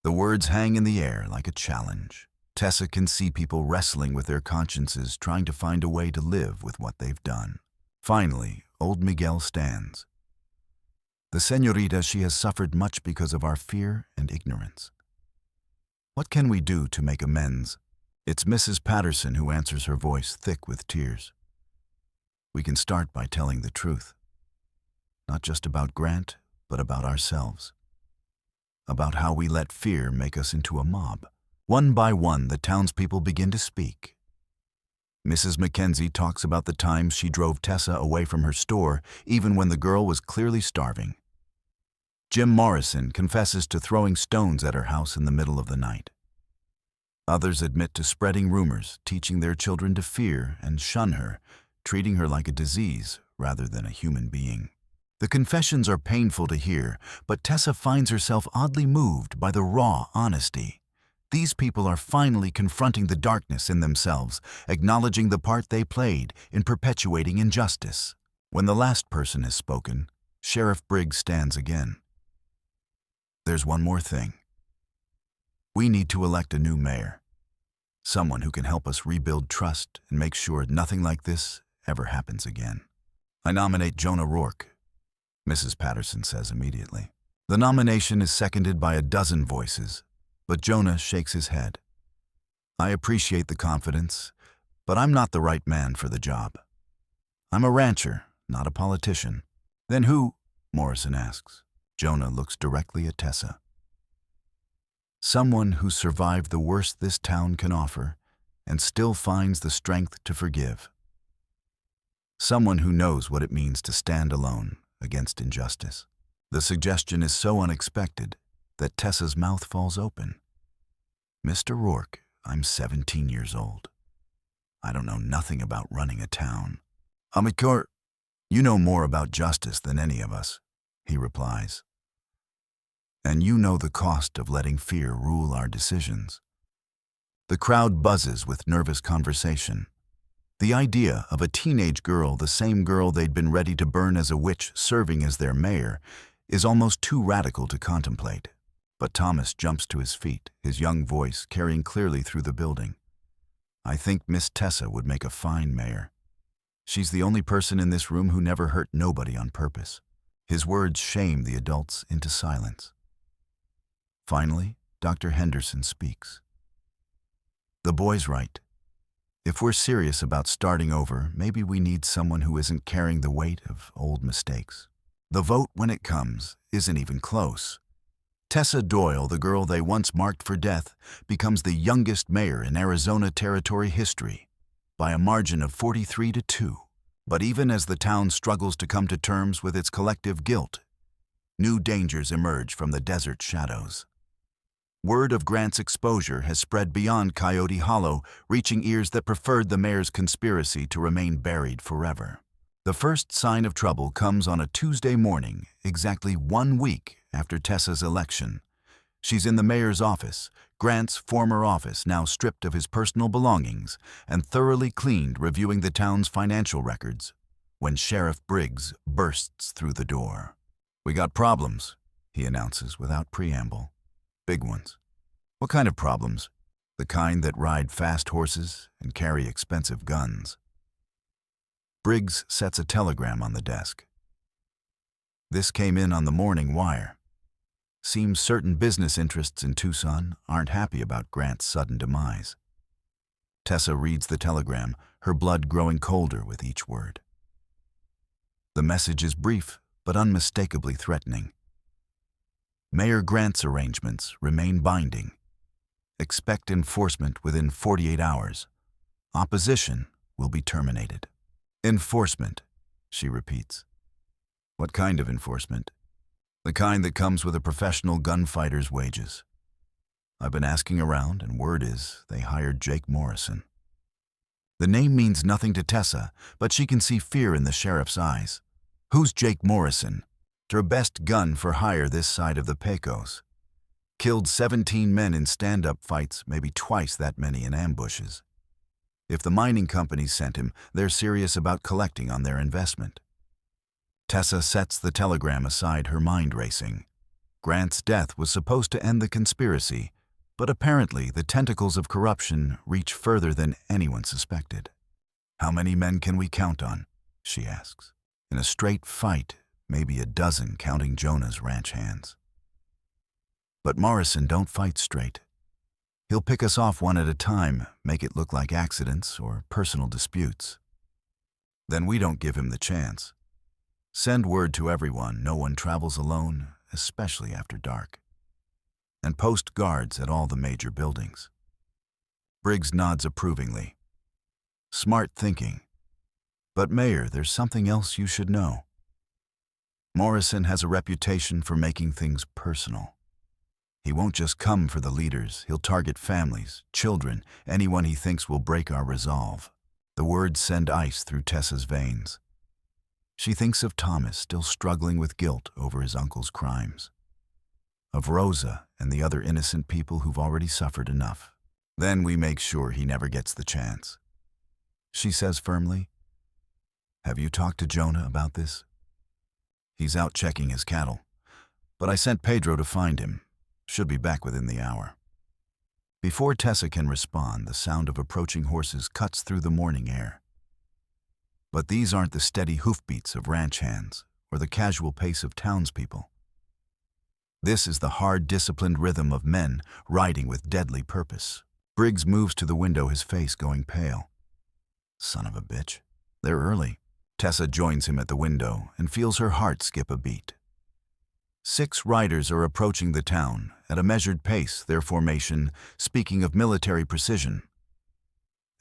The words hang in the air like a challenge. Tessa can see people wrestling with their consciences, trying to find a way to live with what they've done. Finally, old Miguel stands. The señorita, she has suffered much because of our fear and ignorance. What can we do to make amends? It's Mrs. Patterson who answers, her voice thick with tears. We can start by telling the truth. Not just about Grant, but about ourselves. About how we let fear make us into a mob. One by one, the townspeople begin to speak. Mrs. Mackenzie talks about the times she drove Tessa away from her store, even when the girl was clearly starving. Jim Morrison confesses to throwing stones at her house in the middle of the night. Others admit to spreading rumors, teaching their children to fear and shun her, treating her like a disease rather than a human being. The confessions are painful to hear, but Tessa finds herself oddly moved by the raw honesty. These people are finally confronting the darkness in themselves, acknowledging the part they played in perpetuating injustice. When the last person has spoken, Sheriff Briggs stands again. There's one more thing. We need to elect a new mayor. Someone who can help us rebuild trust and make sure nothing like this ever happens again. I nominate Jonah Rourke, Mrs. Patterson says immediately. The nomination is seconded by a dozen voices, but Jonah shakes his head. I appreciate the confidence, but I'm not the right man for the job. I'm a rancher, not a politician. Then who? Morrison asks. Jonah looks directly at Tessa. Someone who survived the worst this town can offer and still finds the strength to forgive. Someone who knows what it means to stand alone against injustice. The suggestion is so unexpected that Tessa's mouth falls open. Mr. Rourke, I'm 17 years old. I don't know nothing about running a town. Amikor, you know more about justice than any of us, he replies. And you know the cost of letting fear rule our decisions. The crowd buzzes with nervous conversation. The idea of a teenage girl, the same girl they'd been ready to burn as a witch, serving as their mayor, is almost too radical to contemplate. But Thomas jumps to his feet, his young voice carrying clearly through the building. I think Miss Tessa would make a fine mayor. She's the only person in this room who never hurt nobody on purpose. His words shame the adults into silence. Finally, Dr. Henderson speaks. The boy's right. If we're serious about starting over, maybe we need someone who isn't carrying the weight of old mistakes. The vote, when it comes, isn't even close. Tessa Doyle, the girl they once marked for death, becomes the youngest mayor in Arizona Territory history, by a margin of 43-2. But even as the town struggles to come to terms with its collective guilt, new dangers emerge from the desert shadows. Word of Grant's exposure has spread beyond Coyote Hollow, reaching ears that preferred the mayor's conspiracy to remain buried forever. The first sign of trouble comes on a Tuesday morning, exactly 1 week after Tessa's election. She's in the mayor's office, Grant's former office, now stripped of his personal belongings and thoroughly cleaned, reviewing the town's financial records, when Sheriff Briggs bursts through the door. We got problems, he announces without preamble. Big ones. What kind of problems? The kind that ride fast horses and carry expensive guns. Briggs sets a telegram on the desk. This came in on the morning wire. Seems certain business interests in Tucson aren't happy about Grant's sudden demise. Tessa reads the telegram, her blood growing colder with each word. The message is brief, but unmistakably threatening. Mayor Grant's arrangements remain binding. Expect enforcement within 48 hours. Opposition will be terminated. Enforcement, she repeats. What kind of enforcement? The kind that comes with a professional gunfighter's wages. I've been asking around, and word is they hired Jake Morrison. The name means nothing to Tessa, but she can see fear in the sheriff's eyes. Who's Jake Morrison? Her best gun for hire this side of the Pecos. Killed 17 men in stand-up fights, maybe twice that many in ambushes. If the mining companies sent him, they're serious about collecting on their investment. Tessa sets the telegram aside, her mind racing. Grant's death was supposed to end the conspiracy, but apparently the tentacles of corruption reach further than anyone suspected. How many men can we count on? She asks. In a straight fight, maybe a dozen counting Jonah's ranch hands. But Morrison don't fight straight. He'll pick us off one at a time, make it look like accidents or personal disputes. Then we don't give him the chance. Send word to everyone no one travels alone, especially after dark. And post guards at all the major buildings. Briggs nods approvingly. Smart thinking. But Mayor, there's something else you should know. Morrison has a reputation for making things personal. He won't just come for the leaders, he'll target families, children, anyone he thinks will break our resolve. The words send ice through Tessa's veins. She thinks of Thomas still struggling with guilt over his uncle's crimes. Of Rosa and the other innocent people who've already suffered enough. Then we make sure he never gets the chance. She says firmly, Have you talked to Jonah about this? He's out checking his cattle. But I sent Pedro to find him. Should be back within the hour. Before Tessa can respond, the sound of approaching horses cuts through the morning air. But these aren't the steady hoofbeats of ranch hands or the casual pace of townspeople. This is the hard, disciplined rhythm of men riding with deadly purpose. Briggs moves to the window, his face going pale. Son of a bitch. They're early. Tessa joins him at the window and feels her heart skip a beat. 6 riders are approaching the town at a measured pace, their formation speaking of military precision.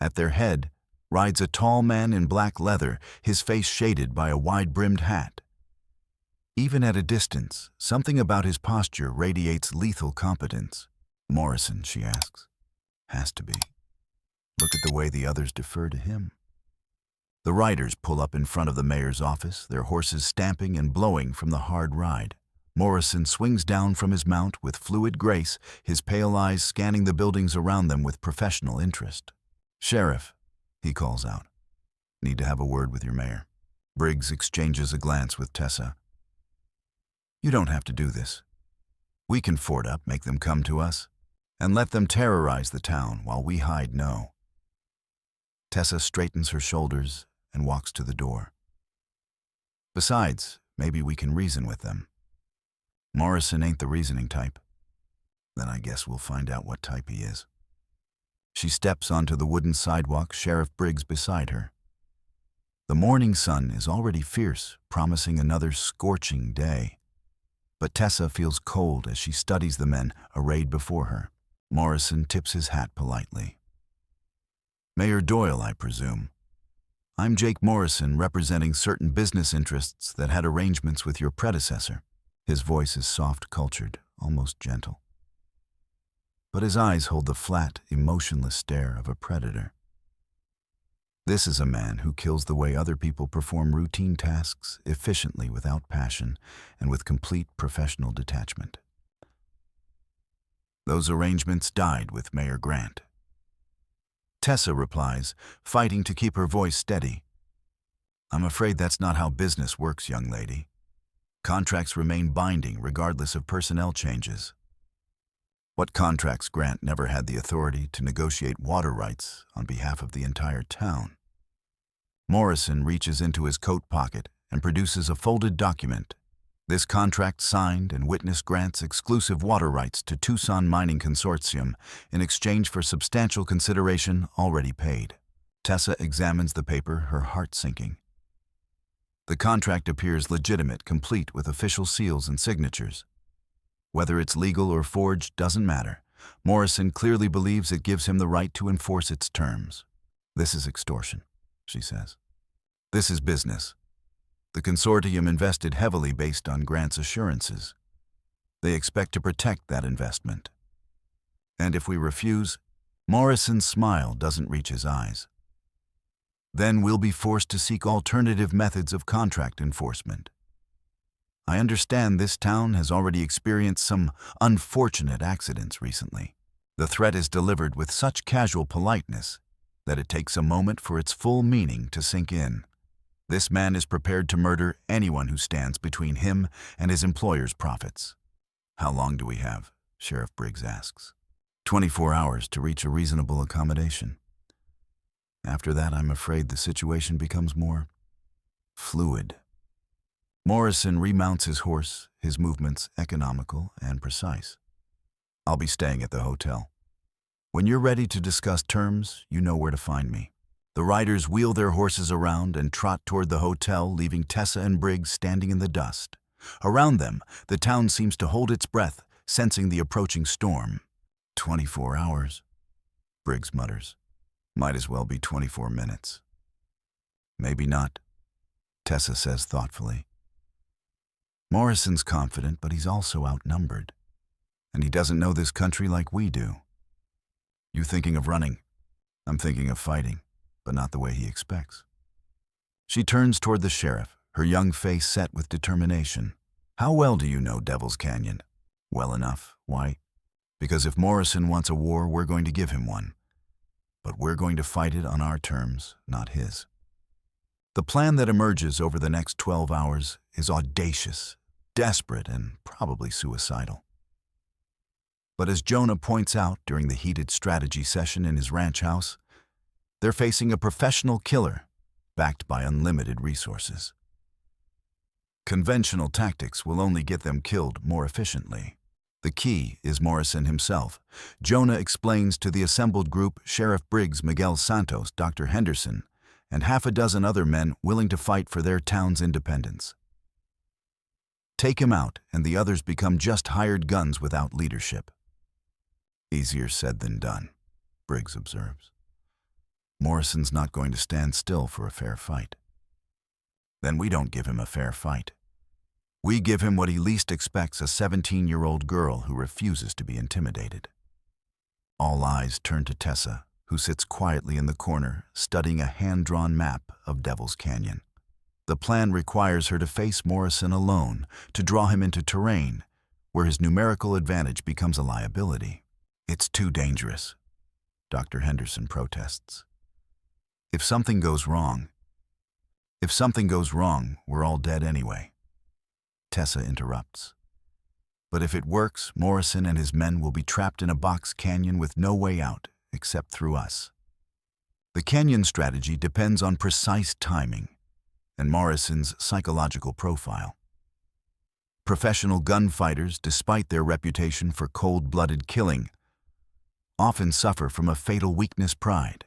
At their head rides a tall man in black leather, his face shaded by a wide-brimmed hat. Even at a distance, something about his posture radiates lethal competence. Morrison, she asks. Has to be. Look at the way the others defer to him. The riders pull up in front of the mayor's office, their horses stamping and blowing from the hard ride. Morrison swings down from his mount with fluid grace, his pale eyes scanning the buildings around them with professional interest. Sheriff, he calls out. Need to have a word with your mayor. Briggs exchanges a glance with Tessa. You don't have to do this. We can ford up, make them come to us, and let them terrorize the town while we hide no. Tessa straightens her shoulders and walks to the door. Besides, maybe we can reason with them. Morrison ain't the reasoning type. Then I guess we'll find out what type he is. She steps onto the wooden sidewalk, Sheriff Briggs beside her. The morning sun is already fierce, promising another scorching day. But Tessa feels cold as she studies the men arrayed before her. Morrison tips his hat politely. Mayor Doyle, I presume. I'm Jake Morrison, representing certain business interests that had arrangements with your predecessor. His voice is soft, cultured, almost gentle. But his eyes hold the flat, emotionless stare of a predator. This is a man who kills the way other people perform routine tasks efficiently, without passion, and with complete professional detachment. Those arrangements died with Mayor Grant. Tessa replies, fighting to keep her voice steady. I'm afraid that's not how business works, young lady. Contracts remain binding regardless of personnel changes. What contracts? Grant never had the authority to negotiate water rights on behalf of the entire town. Morrison reaches into his coat pocket and produces a folded document. This contract signed and witnessed Grant's exclusive water rights to Tucson Mining Consortium in exchange for substantial consideration already paid. Tessa examines the paper, her heart sinking. The contract appears legitimate, complete with official seals and signatures. Whether it's legal or forged doesn't matter. Morrison clearly believes it gives him the right to enforce its terms. This is extortion, she says. This is business. The consortium invested heavily based on Grant's assurances. They expect to protect that investment. And if we refuse, Morrison's smile doesn't reach his eyes. Then we'll be forced to seek alternative methods of contract enforcement. I understand this town has already experienced some unfortunate accidents recently. The threat is delivered with such casual politeness that it takes a moment for its full meaning to sink in. This man is prepared to murder anyone who stands between him and his employer's profits. How long do we have? Sheriff Briggs asks. 24 hours to reach a reasonable accommodation. After that, I'm afraid the situation becomes more fluid. Morrison remounts his horse, his movements economical and precise. I'll be staying at the hotel. When you're ready to discuss terms, you know where to find me. The riders wheel their horses around and trot toward the hotel, leaving Tessa and Briggs standing in the dust. Around them, the town seems to hold its breath, sensing the approaching storm. 24 hours, Briggs mutters. Might as well be 24 minutes. Maybe not, Tessa says thoughtfully. Morrison's confident, but he's also outnumbered. And he doesn't know this country like we do. You thinking of running? I'm thinking of fighting, but not the way he expects. She turns toward the sheriff, her young face set with determination. How well do you know Devil's Canyon? Well enough. Why? Because if Morrison wants a war, we're going to give him one. But we're going to fight it on our terms, not his. The plan that emerges over the next 12 hours is audacious, desperate, and probably suicidal. But as Jonah points out during the heated strategy session in his ranch house, they're facing a professional killer backed by unlimited resources. Conventional tactics will only get them killed more efficiently. The key is Morrison himself. Jonah explains to the assembled group Sheriff Briggs Miguel Santos, Dr. Henderson, and half a dozen other men willing to fight for their town's independence. Take him out, and the others become just hired guns without leadership. Easier said than done, Briggs observes. Morrison's not going to stand still for a fair fight. Then we don't give him a fair fight. We give him what he least expects, a 17-year-old girl who refuses to be intimidated. All eyes turn to Tessa, who sits quietly in the corner, studying a hand-drawn map of Devil's Canyon. The plan requires her to face Morrison alone, to draw him into terrain where his numerical advantage becomes a liability. It's too dangerous, Dr. Henderson protests. If something goes wrong, we're all dead anyway. Tessa interrupts. But if it works, Morrison and his men will be trapped in a box canyon with no way out except through us. The canyon strategy depends on precise timing and Morrison's psychological profile. Professional gunfighters, despite their reputation for cold-blooded killing, often suffer from a fatal weakness: pride.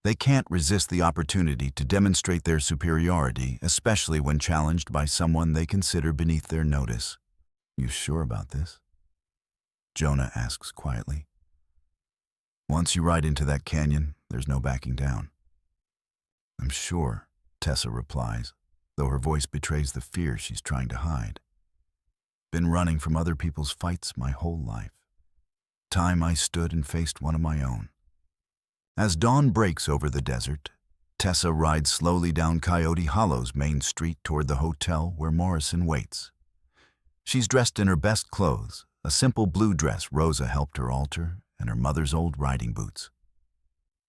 They can't resist the opportunity to demonstrate their superiority, especially when challenged by someone they consider beneath their notice. You sure about this? Jonah asks quietly. Once you ride into that canyon, there's no backing down. I'm sure, Tessa replies, though her voice betrays the fear she's trying to hide. Been running from other people's fights my whole life. Time I stood and faced one of my own. As dawn breaks over the desert, Tessa rides slowly down Coyote Hollow's main street toward the hotel where Morrison waits. She's dressed in her best clothes, a simple blue dress Rosa helped her alter, and her mother's old riding boots.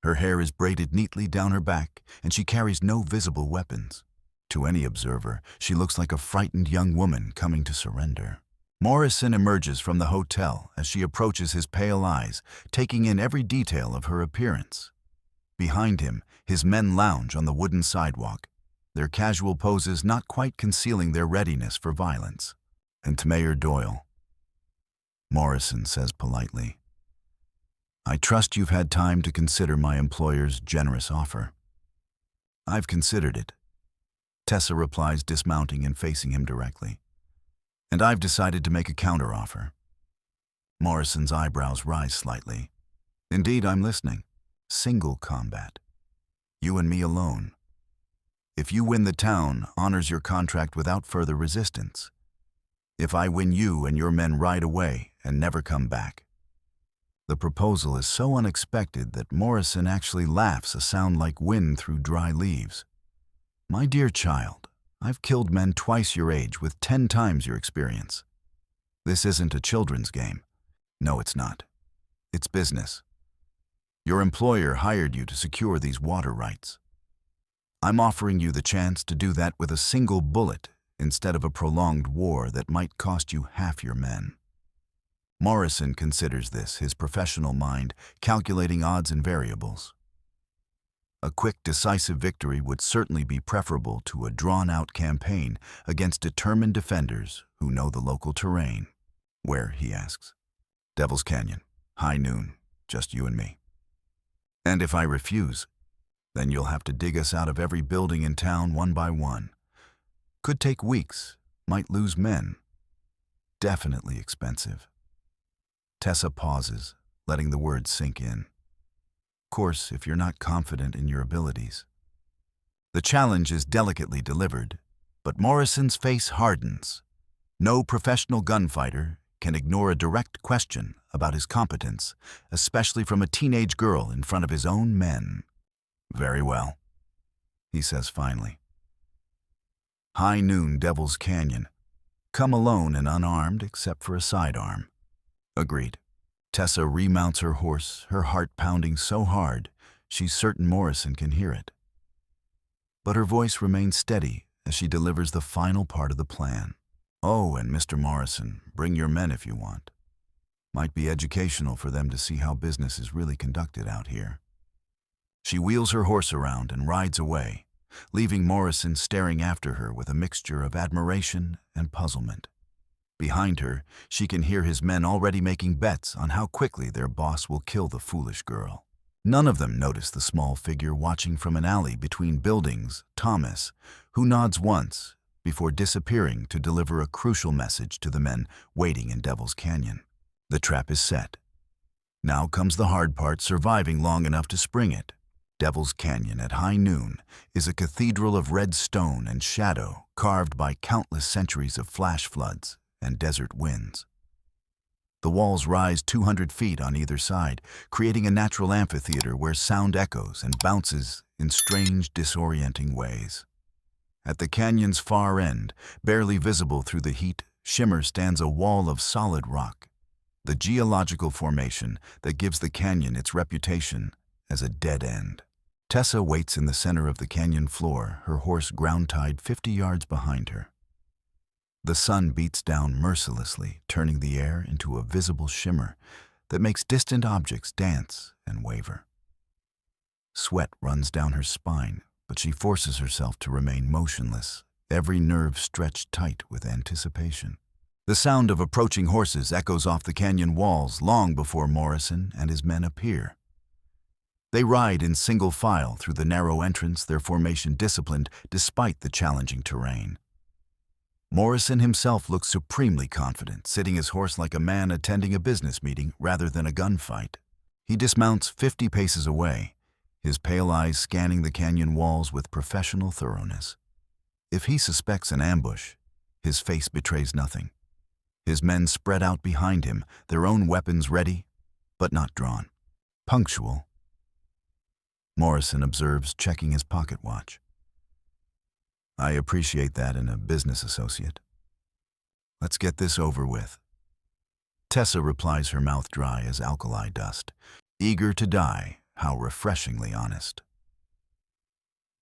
Her hair is braided neatly down her back, and she carries no visible weapons. To any observer, she looks like a frightened young woman coming to surrender. Morrison emerges from the hotel as she approaches his pale eyes, taking in every detail of her appearance. Behind him, his men lounge on the wooden sidewalk, their casual poses not quite concealing their readiness for violence. And to Mayor Doyle, Morrison says politely, I trust you've had time to consider my employer's generous offer. I've considered it, Tessa replies, dismounting and facing him directly. And I've decided to make a counteroffer. Morrison's eyebrows rise slightly. Indeed, I'm listening. Single combat. You and me alone. If you win, the town honors your contract without further resistance. If I win, you and your men ride away and never come back. The proposal is so unexpected that Morrison actually laughs, a sound like wind through dry leaves. My dear child, I've killed men twice your age with 10 times your experience. This isn't a children's game. No, it's not. It's business. Your employer hired you to secure these water rights. I'm offering you the chance to do that with a single bullet instead of a prolonged war that might cost you half your men. Morrison considers this, his professional mind calculating odds and variables. A quick, decisive victory would certainly be preferable to a drawn-out campaign against determined defenders who know the local terrain. Where, he asks. Devil's Canyon, high noon, just you and me. And if I refuse, then you'll have to dig us out of every building in town one by one. Could take weeks, might lose men. Definitely expensive. Tessa pauses, letting the words sink in. Of course, if you're not confident in your abilities. The challenge is delicately delivered, but Morrison's face hardens. No professional gunfighter can ignore a direct question about his competence, especially from a teenage girl in front of his own men. Very well, he says finally. High noon, Devil's Canyon. Come alone and unarmed except for a sidearm. Agreed. Tessa remounts her horse, her heart pounding so hard she's certain Morrison can hear it. but her voice remains steady as she delivers the final part of the plan. "Oh, and Mr. Morrison, bring your men if you want. Might be educational for them to see how business is really conducted out here." She wheels her horse around and rides away, leaving Morrison staring after her with a mixture of admiration and puzzlement. Behind her, she can hear his men already making bets on how quickly their boss will kill the foolish girl. None of them notice the small figure watching from an alley between buildings, Thomas, who nods once before disappearing to deliver a crucial message to the men waiting in Devil's Canyon. The trap is set. Now comes the hard part, surviving long enough to spring it. Devil's Canyon at high noon is a cathedral of red stone and shadow carved by countless centuries of flash floods and desert winds. The walls rise 200 feet on either side, creating a natural amphitheater where sound echoes and bounces in strange, disorienting ways. At the canyon's far end, barely visible through the heat shimmer, stands a wall of solid rock, the geological formation that gives the canyon its reputation as a dead end. Tessa waits in the center of the canyon floor, her horse ground-tied 50 yards behind her. The sun beats down mercilessly, turning the air into a visible shimmer that makes distant objects dance and waver. Sweat runs down her spine, but she forces herself to remain motionless, every nerve stretched tight with anticipation. The sound of approaching horses echoes off the canyon walls long before Morrison and his men appear. They ride in single file through the narrow entrance, their formation disciplined despite the challenging terrain. Morrison himself looks supremely confident, sitting his horse like a man attending a business meeting rather than a gunfight. He dismounts 50 paces away, his pale eyes scanning the canyon walls with professional thoroughness. If he suspects an ambush, his face betrays nothing. His men spread out behind him, their own weapons ready, but not drawn. Punctual, Morrison observes, checking his pocket watch. "I appreciate that in a business associate. Let's get this over with." Tessa replies, her mouth dry as alkali dust. Eager to die, how refreshingly honest.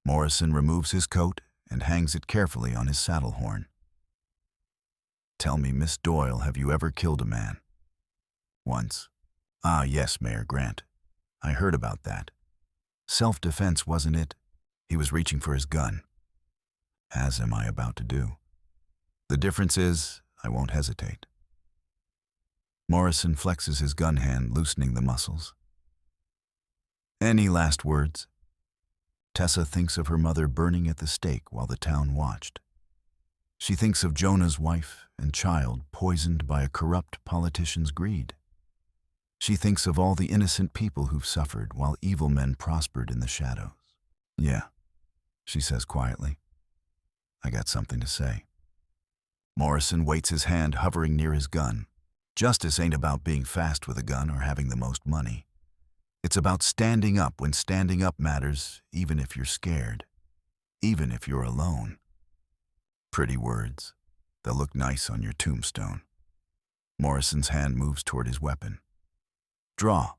Morrison removes his coat and hangs it carefully on his saddle horn. "Tell me, Miss Doyle, have you ever killed a man?" "Once." "Ah, yes, Mayor Grant. I heard about that. Self-defense, wasn't it?" He was reaching for his gun. "As am I about to do. The difference is, I won't hesitate." Morrison flexes his gun hand, loosening the muscles. "Any last words?" Tessa thinks of her mother burning at the stake while the town watched. She thinks of Jonah's wife and child poisoned by a corrupt politician's greed. She thinks of all the innocent people who've suffered while evil men prospered in the shadows. "Yeah," she says quietly. "I got something to say." Morrison waits, his hand hovering near his gun. Justice ain't about being fast with a gun or having the most money. It's about standing up when standing up matters, even if you're scared, even if you're alone. Pretty words. They'll look nice on your tombstone. Morrison's hand moves toward his weapon. Draw.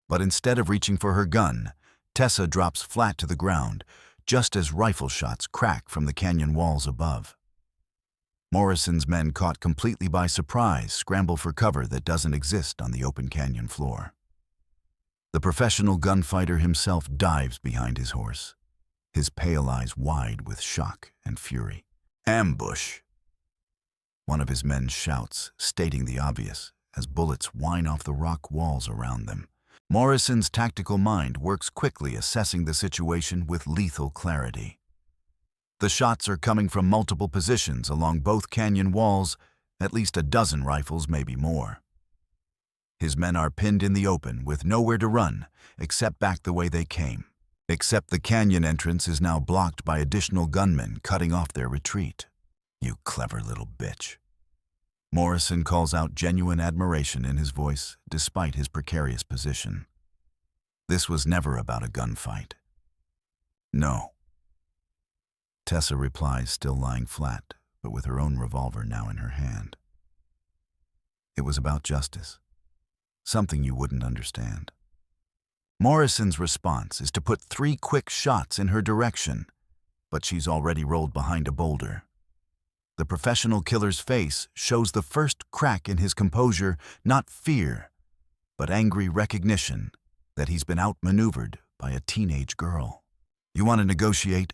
But instead of reaching for her gun, Tessa drops flat to the ground, just as rifle shots crack from the canyon walls above. Morrison's men, caught completely by surprise, scramble for cover that doesn't exist on the open canyon floor. The professional gunfighter himself dives behind his horse, his pale eyes wide with shock and fury. "Ambush!" One of his men shouts, stating the obvious, as bullets whine off the rock walls around them. Morrison's tactical mind works quickly, assessing the situation with lethal clarity. The shots are coming from multiple positions along both canyon walls, at least a dozen rifles, maybe more. His men are pinned in the open with nowhere to run except back the way they came. Except the canyon entrance is now blocked by additional gunmen cutting off their retreat. "You clever little bitch." Morrison calls out, genuine admiration in his voice despite his precarious position. This was never about a gunfight. "No." Tessa replies, still lying flat, but with her own revolver now in her hand. "It was about justice. Something you wouldn't understand." Morrison's response is to put 3 quick shots in her direction, but she's already rolled behind a boulder. The professional killer's face shows the first crack in his composure, not fear, but angry recognition that he's been outmaneuvered by a teenage girl. "You want to negotiate?"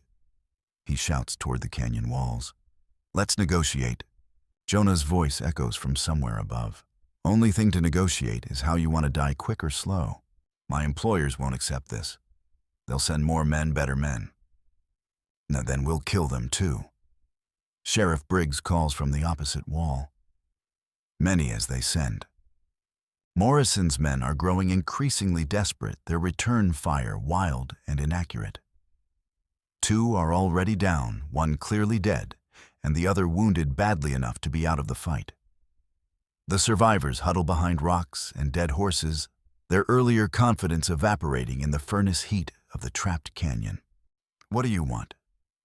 he shouts toward the canyon walls. "Let's negotiate." Jonah's voice echoes from somewhere above. "Only thing to negotiate is how you want to die, quick or slow. My employers won't accept this. They'll send more men, better men. Now then we'll kill them too." Sheriff Briggs calls from the opposite wall. Many as they send. Morrison's men are growing increasingly desperate, their return fire wild and inaccurate. 2 are already down, 1 clearly dead, and the other wounded badly enough to be out of the fight. The survivors huddle behind rocks and dead horses, their earlier confidence evaporating in the furnace heat of the trapped canyon. "What do you want?"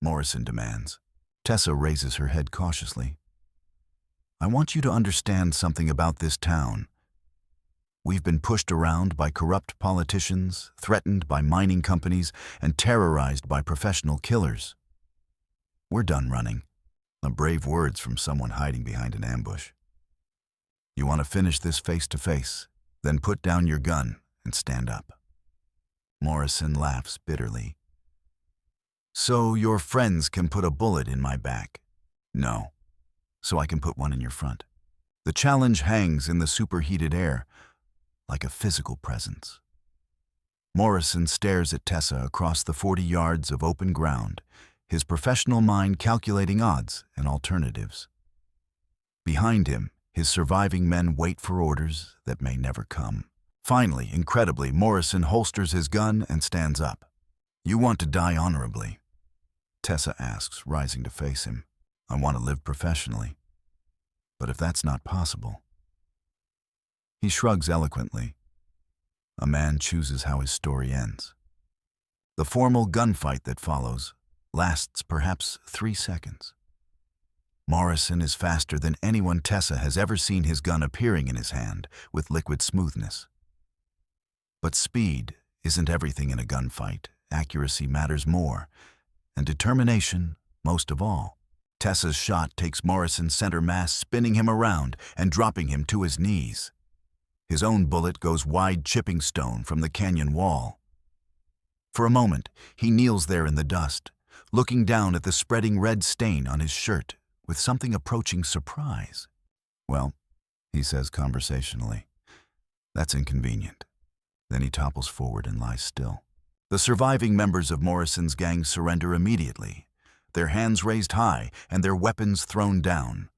Morrison demands. Tessa raises her head cautiously. "I want you to understand something about this town. We've been pushed around by corrupt politicians, threatened by mining companies, and terrorized by professional killers. We're done running." Brave words from someone hiding behind an ambush. "You want to finish this face to face? Then put down your gun and stand up." Morrison laughs bitterly. "So your friends can put a bullet in my back?" "No, so I can put one in your front." The challenge hangs in the superheated air, like a physical presence. Morrison stares at Tessa across the 40 yards of open ground, his professional mind calculating odds and alternatives. Behind him, his surviving men wait for orders that may never come. Finally, incredibly, Morrison holsters his gun and stands up. "You want to die honorably?" Tessa asks, rising to face him. "I want to live professionally. But if that's not possible..." He shrugs eloquently. A man chooses how his story ends. The formal gunfight that follows lasts perhaps 3 seconds. Morrison is faster than anyone Tessa has ever seen, his gun appearing in his hand with liquid smoothness. But speed isn't everything in a gunfight. Accuracy matters more, and determination most of all. Tessa's shot takes Morrison's center mass, spinning him around and dropping him to his knees. His own bullet goes wide, chipping stone from the canyon wall. For a moment, he kneels there in the dust, looking down at the spreading red stain on his shirt with something approaching surprise. "Well," he says conversationally, "that's inconvenient." Then he topples forward and lies still. The surviving members of Morrison's gang surrender immediately, their hands raised high and their weapons thrown down.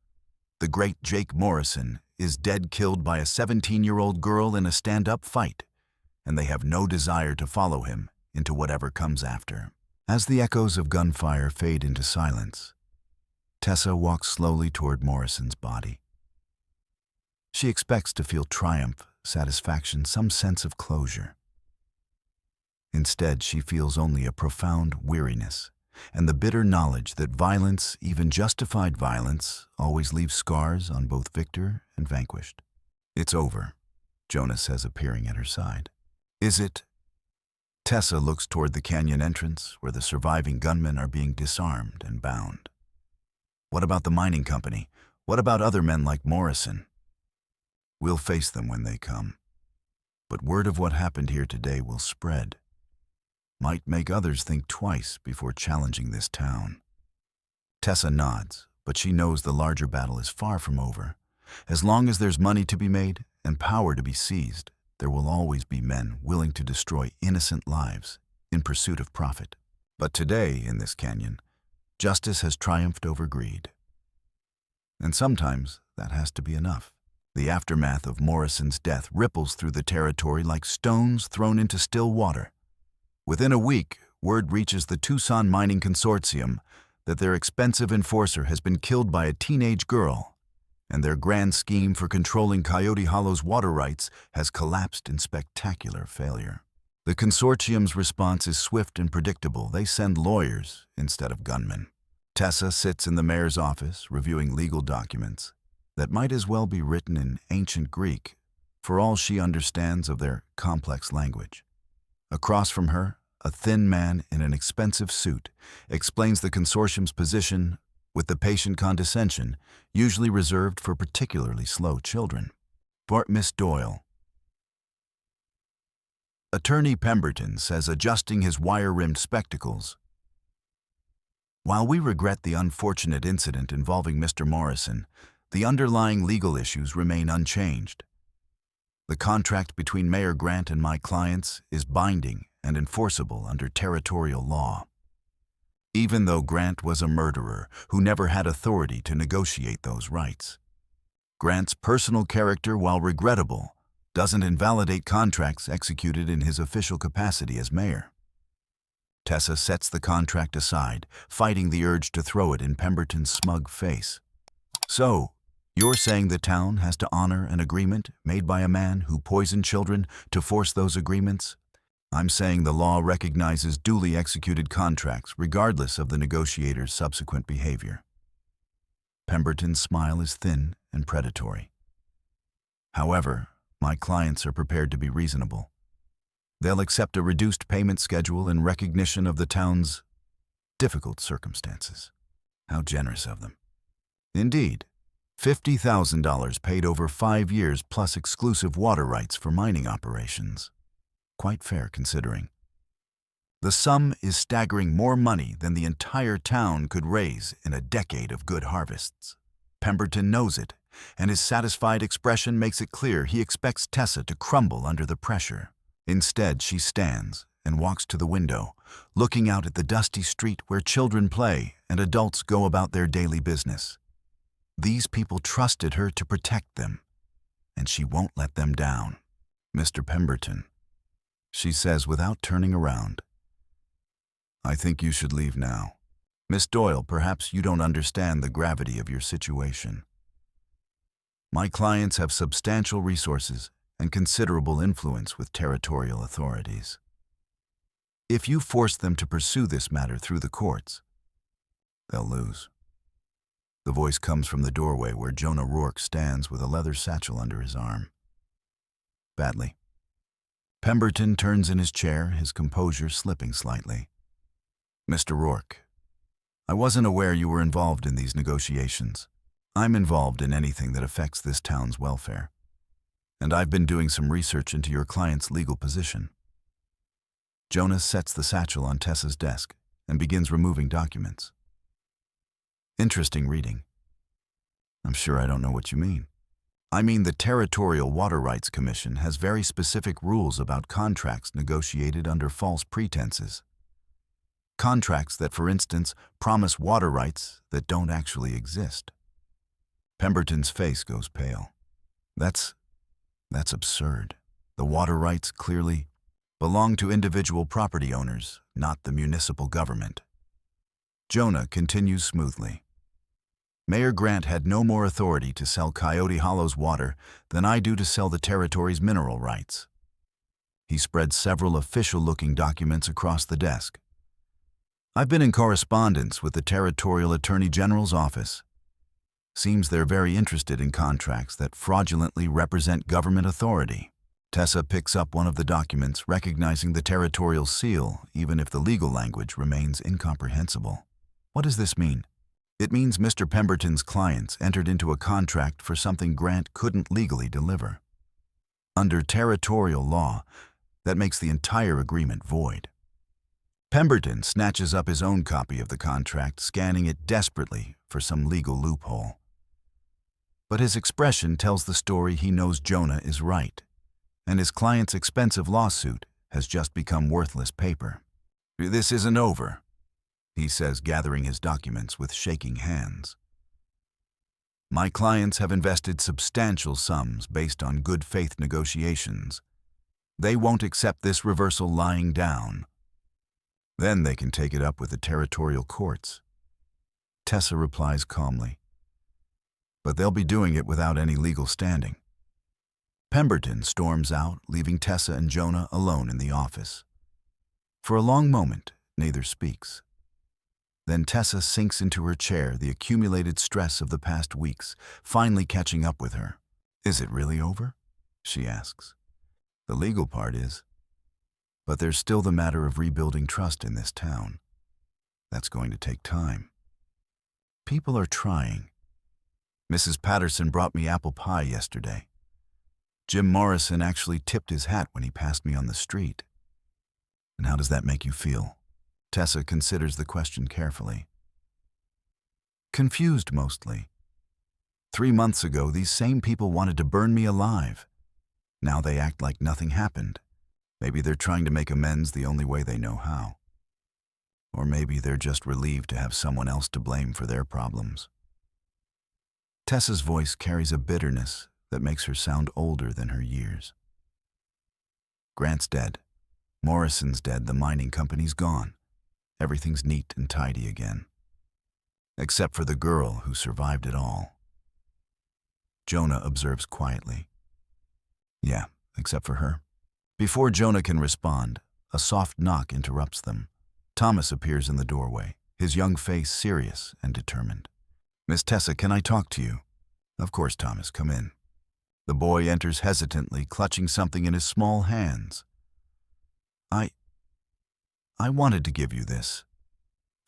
The great Jake Morrison is dead, killed by a 17-year-old girl in a stand-up fight, and they have no desire to follow him into whatever comes after. As the echoes of gunfire fade into silence, Tessa walks slowly toward Morrison's body. She expects to feel triumph, satisfaction, some sense of closure. Instead, she feels only a profound weariness and the bitter knowledge that violence, even justified violence, always leaves scars on both victor and vanquished. "It's over," Jonah says, appearing at her side. "Is it?" Tessa looks toward the canyon entrance, where the surviving gunmen are being disarmed and bound. "What about the mining company? What about other men like Morrison?" "We'll face them when they come. But word of what happened here today will spread. Might make others think twice before challenging this town." Tessa nods, but she knows the larger battle is far from over. As long as there's money to be made and power to be seized, there will always be men willing to destroy innocent lives in pursuit of profit. But today, in this canyon, justice has triumphed over greed. And sometimes that has to be enough. The aftermath of Morrison's death ripples through the territory like stones thrown into still water. Within a week, word reaches the Tucson Mining Consortium that their expensive enforcer has been killed by a teenage girl, and their grand scheme for controlling Coyote Hollow's water rights has collapsed in spectacular failure. The consortium's response is swift and predictable. They send lawyers instead of gunmen. Tessa sits in the mayor's office reviewing legal documents that might as well be written in ancient Greek, for all she understands of their complex language. Across from her, a thin man in an expensive suit, explains the consortium's position with the patient condescension usually reserved for particularly slow children. For Miss Doyle. Attorney Pemberton says, adjusting his wire-rimmed spectacles. While we regret the unfortunate incident involving Mr. Morrison, the underlying legal issues remain unchanged. The contract between Mayor Grant and my clients is binding and enforceable under territorial law. Even though Grant was a murderer who never had authority to negotiate those rights. Grant's personal character, while regrettable, doesn't invalidate contracts executed in his official capacity as mayor. Tessa sets the contract aside, fighting the urge to throw it in Pemberton's smug face. So, you're saying the town has to honor an agreement made by a man who poisoned children to force those agreements? I'm saying the law recognizes duly executed contracts regardless of the negotiator's subsequent behavior. Pemberton's smile is thin and predatory. However, my clients are prepared to be reasonable. They'll accept a reduced payment schedule in recognition of the town's difficult circumstances. How generous of them. Indeed, $50,000 paid over 5 years plus exclusive water rights for mining operations. Quite fair considering. The sum is staggering more money than the entire town could raise in a decade of good harvests. Pemberton knows it, and his satisfied expression makes it clear he expects Tessa to crumble under the pressure. Instead, she stands and walks to the window, looking out at the dusty street where children play and adults go about their daily business. These people trusted her to protect them, and she won't let them down. Mr. Pemberton, she says without turning around, I think you should leave now. Miss Doyle, perhaps you don't understand the gravity of your situation. My clients have substantial resources and considerable influence with territorial authorities. If you force them to pursue this matter through the courts, they'll lose. The voice comes from the doorway where Jonah Rourke stands with a leather satchel under his arm. Badly. Pemberton turns in his chair, his composure slipping slightly. Mr. Rourke, I wasn't aware you were involved in these negotiations. I'm involved in anything that affects this town's welfare. And I've been doing some research into your client's legal position. Jonah sets the satchel on Tessa's desk and begins removing documents. Interesting reading. I'm sure I don't know what you mean. I mean, the Territorial Water Rights Commission has very specific rules about contracts negotiated under false pretenses. Contracts that, for instance, promise water rights that don't actually exist. Pemberton's face goes pale. That's absurd. The water rights clearly belong to individual property owners, not the municipal government. Jonah continues smoothly. Mayor Grant had no more authority to sell Coyote Hollow's water than I do to sell the territory's mineral rights. He spread several official-looking documents across the desk. I've been in correspondence with the Territorial Attorney General's office. Seems they're very interested in contracts that fraudulently represent government authority. Tessa picks up one of the documents, recognizing the territorial seal, even if the legal language remains incomprehensible. What does this mean? It means Mr. Pemberton's clients entered into a contract for something Grant couldn't legally deliver. Under territorial law, that makes the entire agreement void. Pemberton snatches up his own copy of the contract, scanning it desperately for some legal loophole. But his expression tells the story he knows Jonah is right, and his client's expensive lawsuit has just become worthless paper. This isn't over, he says, gathering his documents with shaking hands. My clients have invested substantial sums based on good faith negotiations. They won't accept this reversal lying down. Then they can take it up with the territorial courts. Tessa replies calmly. But they'll be doing it without any legal standing. Pemberton storms out, leaving Tessa and Jonah alone in the office. For a long moment, neither speaks. Then Tessa sinks into her chair, the accumulated stress of the past weeks finally catching up with her. Is it really over? She asks. The legal part is. But there's still the matter of rebuilding trust in this town. That's going to take time. People are trying. Mrs. Patterson brought me apple pie yesterday. Jim Morrison actually tipped his hat when he passed me on the street. And how does that make you feel? Tessa considers the question carefully. Confused mostly. 3 months ago, these same people wanted to burn me alive. Now they act like nothing happened. Maybe they're trying to make amends the only way they know how. Or maybe they're just relieved to have someone else to blame for their problems. Tessa's voice carries a bitterness that makes her sound older than her years. Grant's dead. Morrison's dead. The mining company's gone. Everything's neat and tidy again. Except for the girl who survived it all. Jonah observes quietly. Yeah, except for her. Before Jonah can respond, a soft knock interrupts them. Thomas appears in the doorway, his young face serious and determined. Miss Tessa, can I talk to you? Of course, Thomas, come in. The boy enters hesitantly, clutching something in his small hands. I wanted to give you this.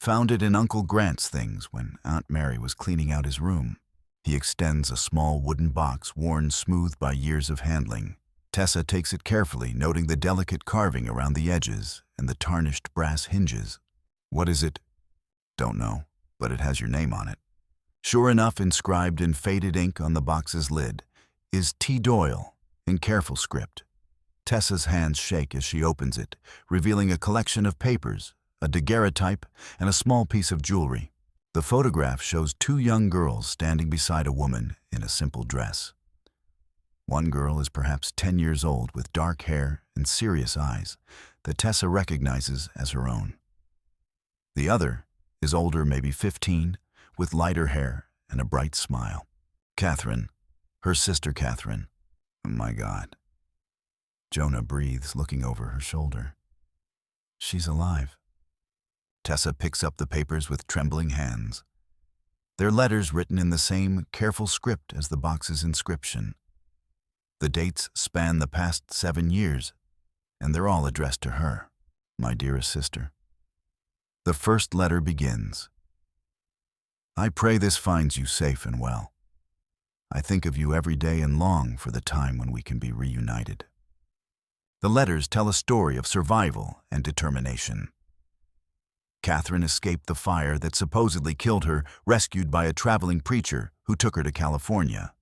Found it in Uncle Grant's things when Aunt Mary was cleaning out his room. He extends a small wooden box worn smooth by years of handling. Tessa takes it carefully, noting the delicate carving around the edges and the tarnished brass hinges. What is it? Don't know, but it has your name on it. Sure enough, inscribed in faded ink on the box's lid, is T. Doyle in careful script. Tessa's hands shake as she opens it, revealing a collection of papers, a daguerreotype, and a small piece of jewelry. The photograph shows 2 young girls standing beside a woman in a simple dress. One girl is perhaps 10 years old with dark hair and serious eyes that Tessa recognizes as her own. The other is older, maybe 15, with lighter hair and a bright smile. Catherine, her sister Catherine. My God. Jonah breathes, looking over her shoulder. She's alive. Tessa picks up the papers with trembling hands. They're letters written in the same careful script as the box's inscription. The dates span the past 7 years, and they're all addressed to her, my dearest sister. The first letter begins. I pray this finds you safe and well. I think of you every day and long for the time when we can be reunited. The letters tell a story of survival and determination. Catherine escaped the fire that supposedly killed her, rescued by a traveling preacher who took her to California.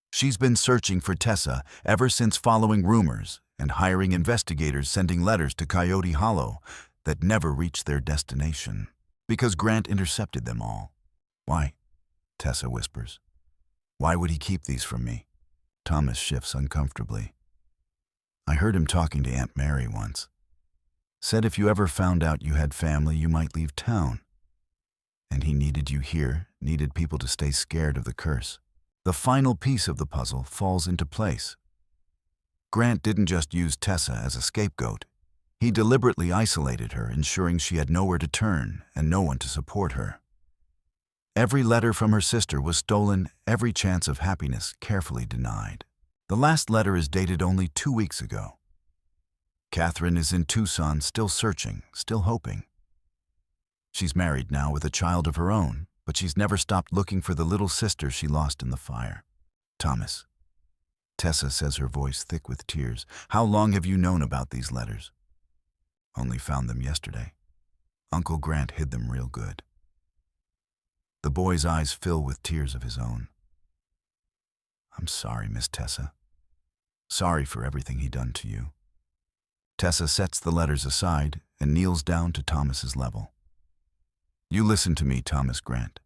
She's been searching for Tessa ever since, following rumors and hiring investigators sending letters to Coyote Hollow that never reached their destination, because Grant intercepted them all. Why? Tessa whispers. Why would he keep these from me? Thomas shifts uncomfortably. I heard him talking to Aunt Mary once. Said if you ever found out you had family, you might leave town. And he needed you here, needed people to stay scared of the curse. The final piece of the puzzle falls into place. Grant didn't just use Tessa as a scapegoat. He deliberately isolated her, ensuring she had nowhere to turn and no one to support her. Every letter from her sister was stolen, every chance of happiness carefully denied. The last letter is dated only 2 weeks ago. Catherine is in Tucson, still searching, still hoping. She's married now with a child of her own, but she's never stopped looking for the little sister she lost in the fire. Thomas. Tessa says, her voice thick with tears. How long have you known about these letters? Only found them yesterday. Uncle Grant hid them real good. The boy's eyes fill with tears of his own. I'm sorry, Miss Tessa. Sorry for everything he done to you. Tessa sets the letters aside and kneels down to Thomas's level. You listen to me, Thomas Grant.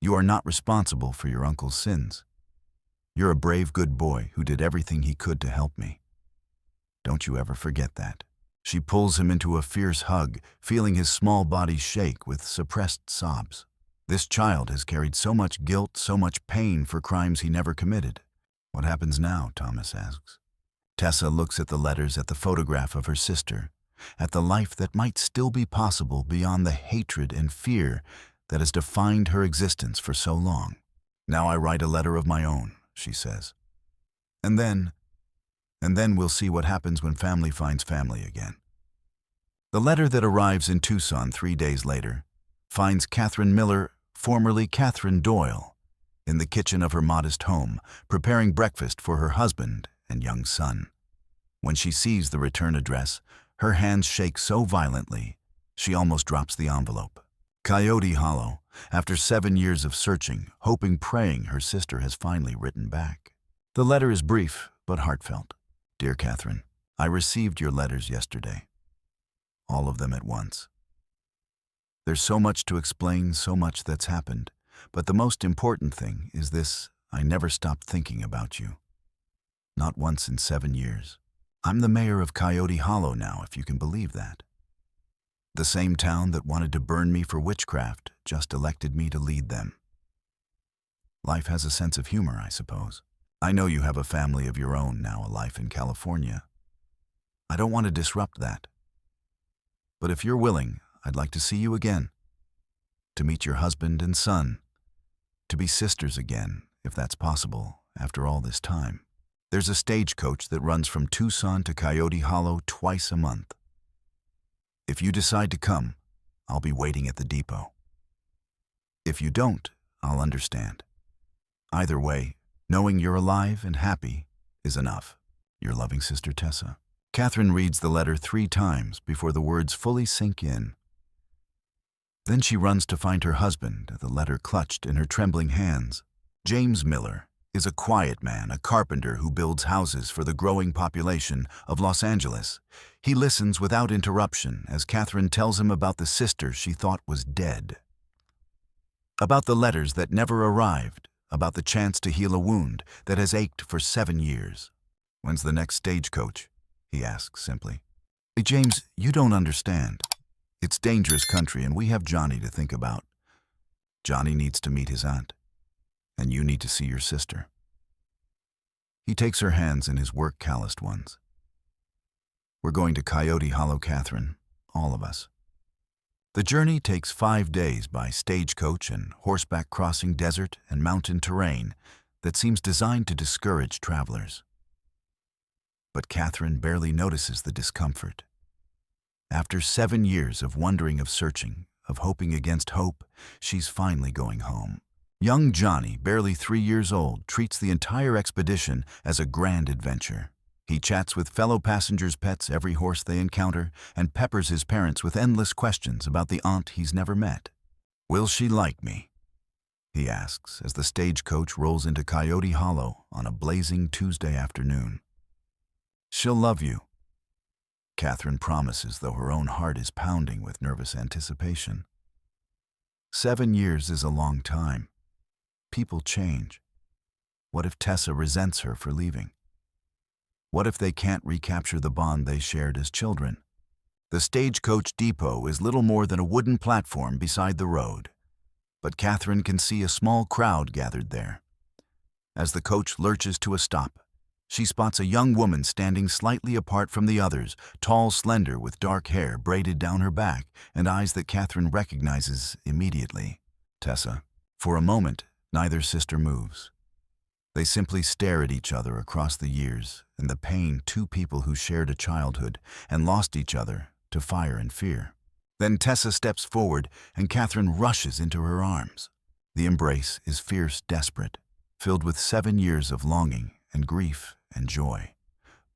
You are not responsible for your uncle's sins. You're a brave, good boy who did everything he could to help me. Don't you ever forget that. She pulls him into a fierce hug, feeling his small body shake with suppressed sobs. This child has carried so much guilt, so much pain for crimes he never committed. What happens now? Thomas asks. Tessa looks at the letters, at the photograph of her sister, at the life that might still be possible beyond the hatred and fear that has defined her existence for so long. Now I write a letter of my own, she says. And then And then we'll see what happens when family finds family again. The letter that arrives in Tucson 3 days later finds Catherine Miller, formerly Catherine Doyle, in the kitchen of her modest home, preparing breakfast for her husband and young son. When she sees the return address, her hands shake so violently, she almost drops the envelope. Coyote Hollow, after 7 years of searching, hoping, praying, her sister has finally written back. The letter is brief but heartfelt. Dear Catherine, I received your letters yesterday. All of them at once. There's so much to explain, so much that's happened, but the most important thing is this: I never stopped thinking about you. Not once in 7 years. I'm the mayor of Coyote Hollow now, if you can believe that. The same town that wanted to burn me for witchcraft just elected me to lead them. Life has a sense of humor, I suppose. I know you have a family of your own now, a life in California. I don't want to disrupt that. But if you're willing, I'd like to see you again. To meet your husband and son. To be sisters again, if that's possible, after all this time. There's a stagecoach that runs from Tucson to Coyote Hollow twice a month. If you decide to come, I'll be waiting at the depot. If you don't, I'll understand. Either way, knowing you're alive and happy is enough. Your loving sister, Tessa. Catherine reads the letter 3 times before the words fully sink in. Then she runs to find her husband, the letter clutched in her trembling hands. James Miller is a quiet man, a carpenter who builds houses for the growing population of Los Angeles. He listens without interruption as Catherine tells him about the sister she thought was dead. About the letters that never arrived, about the chance to heal a wound that has ached for 7 years. When's the next stagecoach? He asks simply. Hey, James, you don't understand. It's dangerous country and we have Johnny to think about. Johnny needs to meet his aunt. And you need to see your sister. He takes her hands in his work-calloused ones. We're going to Coyote Hollow, Catherine, all of us. The journey takes 5 days by stagecoach and horseback, crossing desert and mountain terrain that seems designed to discourage travelers. But Catherine barely notices the discomfort. After 7 years of wondering, of searching, of hoping against hope, she's finally going home. Young Johnny, barely 3 years old, treats the entire expedition as a grand adventure. He chats with fellow passengers' pets, every horse they encounter, and peppers his parents with endless questions about the aunt he's never met. Will she like me? He asks as the stagecoach rolls into Coyote Hollow on a blazing Tuesday afternoon. She'll love you, Catherine promises, though her own heart is pounding with nervous anticipation. 7 years is a long time. People change. What if Tessa resents her for leaving? What if they can't recapture the bond they shared as children? The stagecoach depot is little more than a wooden platform beside the road, but Catherine can see a small crowd gathered there. As the coach lurches to a stop, she spots a young woman standing slightly apart from the others, tall, slender, with dark hair braided down her back and eyes that Catherine recognizes immediately. Tessa. For a moment, neither sister moves. They simply stare at each other across the years and the pain, 2 people who shared a childhood and lost each other to fire and fear. Then Tessa steps forward and Catherine rushes into her arms. The embrace is fierce, desperate, filled with 7 years of longing and grief and joy.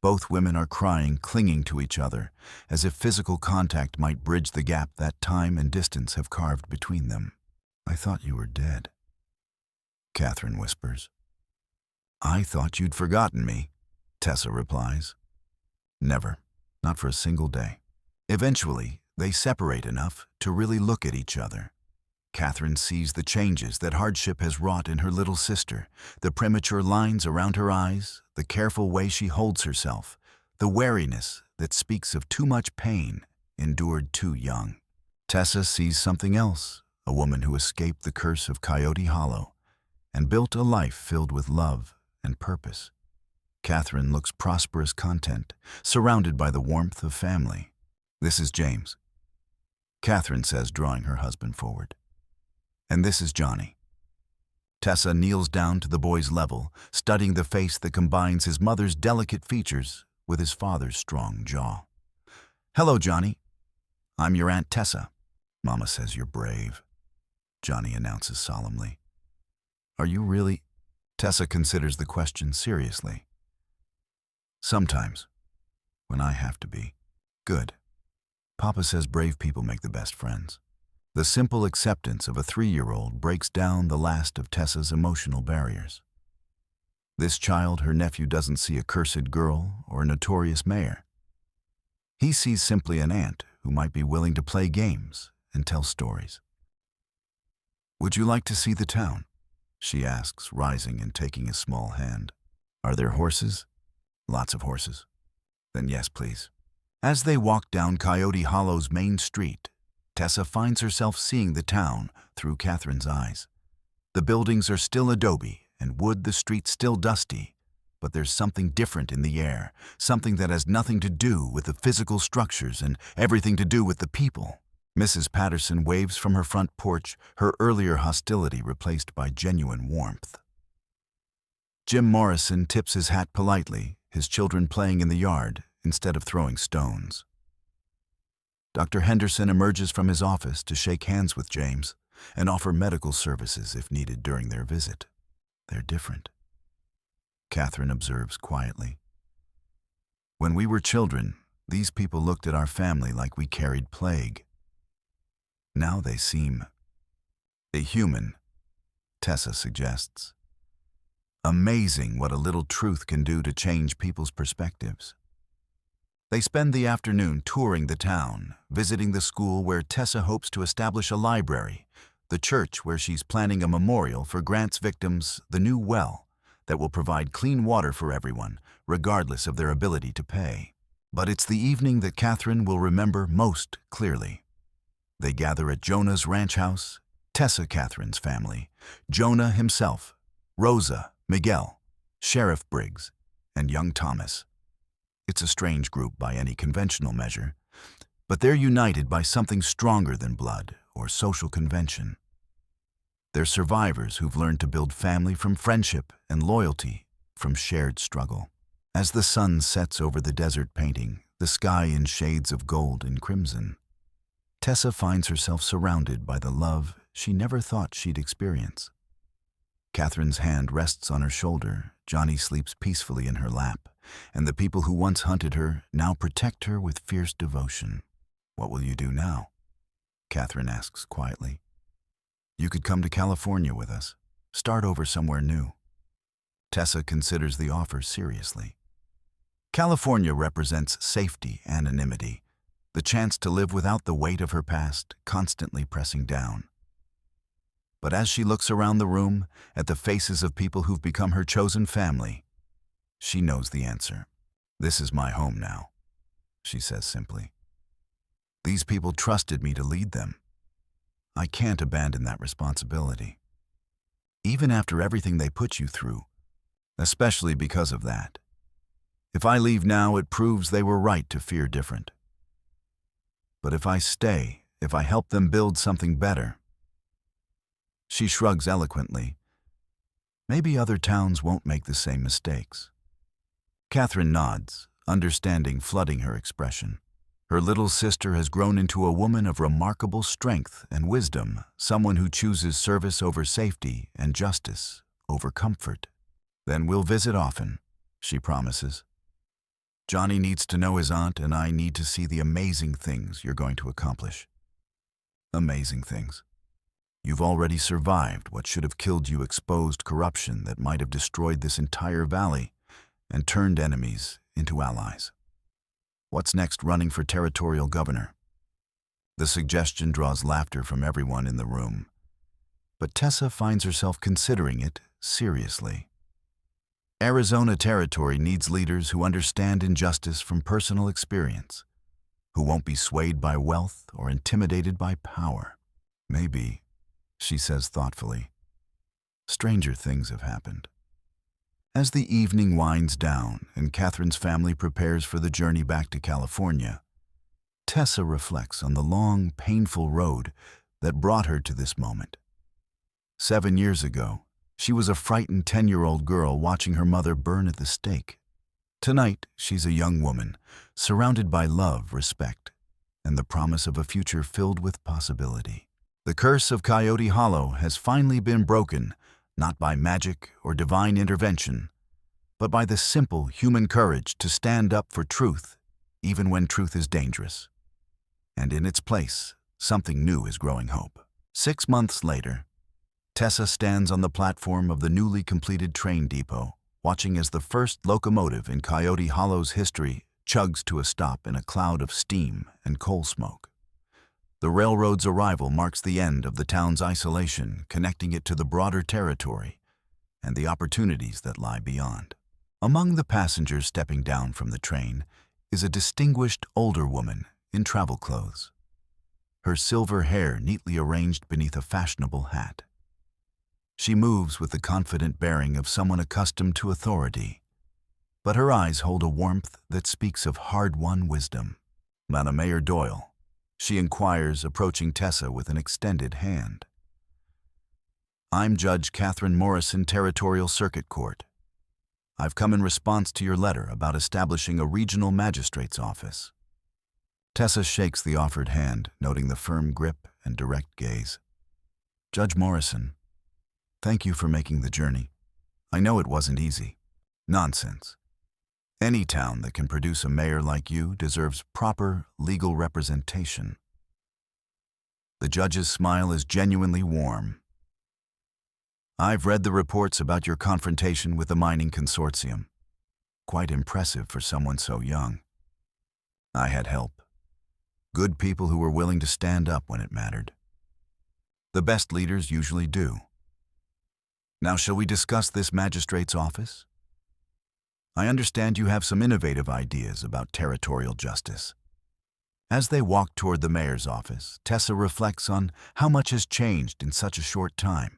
Both women are crying, clinging to each other, as if physical contact might bridge the gap that time and distance have carved between them. I thought you were dead, Catherine whispers. I thought you'd forgotten me, Tessa replies. Never, not for a single day. Eventually, they separate enough to really look at each other. Catherine sees the changes that hardship has wrought in her little sister, the premature lines around her eyes, the careful way she holds herself, the wariness that speaks of too much pain endured too young. Tessa sees something else, a woman who escaped the curse of Coyote Hollow and built a life filled with love and purpose. Catherine looks prosperous, content, surrounded by the warmth of family. This is James, Catherine says, drawing her husband forward. And this is Johnny. Tessa kneels down to the boy's level, studying the face that combines his mother's delicate features with his father's strong jaw. "Hello, Johnny. I'm your Aunt Tessa." "Mama says you're brave," Johnny announces solemnly. "Are you really?" Tessa considers the question seriously. "Sometimes, when I have to be." "Good. Papa says brave people make the best friends." The simple acceptance of a 3-year-old breaks down the last of Tessa's emotional barriers. This child, her nephew, doesn't see a cursed girl or a notorious mayor. He sees simply an aunt who might be willing to play games and tell stories. "Would you like to see the town?" she asks, rising and taking his small hand. "Are there horses?" "Lots of horses." "Then yes, please." As they walk down Coyote Hollow's main street, Tessa finds herself seeing the town through Catherine's eyes. The buildings are still adobe and wood, the streets still dusty, but there's something different in the air, something that has nothing to do with the physical structures and everything to do with the people. Mrs. Patterson waves from her front porch, her earlier hostility replaced by genuine warmth. Jim Morrison tips his hat politely, his children playing in the yard instead of throwing stones. Dr. Henderson emerges from his office to shake hands with James and offer medical services if needed during their visit. They're different, Catherine observes quietly. "When we were children, these people looked at our family like we carried plague. Now they seem human," Tessa suggests. Amazing what a little truth can do to change people's perspectives. They spend the afternoon touring the town, visiting the school where Tessa hopes to establish a library, the church where she's planning a memorial for Grant's victims, the new well that will provide clean water for everyone, regardless of their ability to pay. But it's the evening that Catherine will remember most clearly. They gather at Jonah's ranch house, Tessa Catherine's family, Jonah himself, Rosa, Miguel, Sheriff Briggs, and young Thomas. It's a strange group by any conventional measure, but they're united by something stronger than blood or social convention. They're survivors who've learned to build family from friendship and loyalty from shared struggle. As the sun sets over the desert painting, the sky in shades of gold and crimson, Tessa finds herself surrounded by the love she never thought she'd experience. Catherine's hand rests on her shoulder, Johnny sleeps peacefully in her lap, and the people who once hunted her now protect her with fierce devotion. "What will you do now?" Catherine asks quietly. "You could come to California with us, start over somewhere new." Tessa considers the offer seriously. California represents safety, anonymity, the chance to live without the weight of her past constantly pressing down. But as she looks around the room at the faces of people who've become her chosen family, she knows the answer. "This is my home now," she says simply. "These people trusted me to lead them. I can't abandon that responsibility. Even after everything they put you through, especially because of that. If I leave now, it proves they were right to fear different. But if I stay, if I help them build something better..." She shrugs eloquently. Maybe other towns won't make the same mistakes. Catherine nods, understanding flooding her expression. Her little sister has grown into a woman of remarkable strength and wisdom, someone who chooses service over safety and justice over comfort. "Then we'll visit often," she promises. "Johnny needs to know his aunt, and I need to see the amazing things you're going to accomplish." Amazing things. You've already survived what should have killed you, exposed corruption that might have destroyed this entire valley, and turned enemies into allies. What's next? Running for territorial governor? The suggestion draws laughter from everyone in the room, but Tessa finds herself considering it seriously. Arizona Territory needs leaders who understand injustice from personal experience, who won't be swayed by wealth or intimidated by power. Maybe, she says thoughtfully, stranger things have happened. As the evening winds down and Catherine's family prepares for the journey back to California, Tessa reflects on the long, painful road that brought her to this moment. 7 years ago, She was a frightened 10-year-old girl watching her mother burn at the stake. Tonight, she's a young woman, surrounded by love, respect, and the promise of a future filled with possibility. The curse of Coyote Hollow has finally been broken, not by magic or divine intervention, but by the simple human courage to stand up for truth, even when truth is dangerous. And in its place, something new is growing hope. 6 months later, Tessa stands on the platform of the newly completed train depot, watching as the first locomotive in Coyote Hollow's history chugs to a stop in a cloud of steam and coal smoke. The railroad's arrival marks the end of the town's isolation, connecting it to the broader territory and the opportunities that lie beyond. Among the passengers stepping down from the train is a distinguished older woman in travel clothes, her silver hair neatly arranged beneath a fashionable hat. She moves with the confident bearing of someone accustomed to authority, but her eyes hold a warmth that speaks of hard-won wisdom. Madam Heir Doyle, she inquires, approaching Tessa with an extended hand. I'm Judge Catherine Morrison, Territorial Circuit Court. I've come in response to your letter about establishing a regional magistrate's office. Tessa shakes the offered hand, noting the firm grip and direct gaze. Judge Morrison, thank you for making the journey. I know it wasn't easy. Nonsense. Any town that can produce a mayor like you deserves proper legal representation. The judge's smile is genuinely warm. I've read the reports about your confrontation with the mining consortium. Quite impressive for someone so young. I had help. Good people who were willing to stand up when it mattered. The best leaders usually do. Now, shall we discuss this magistrate's office? I understand you have some innovative ideas about territorial justice. As they walk toward the mayor's office, Tessa reflects on how much has changed in such a short time.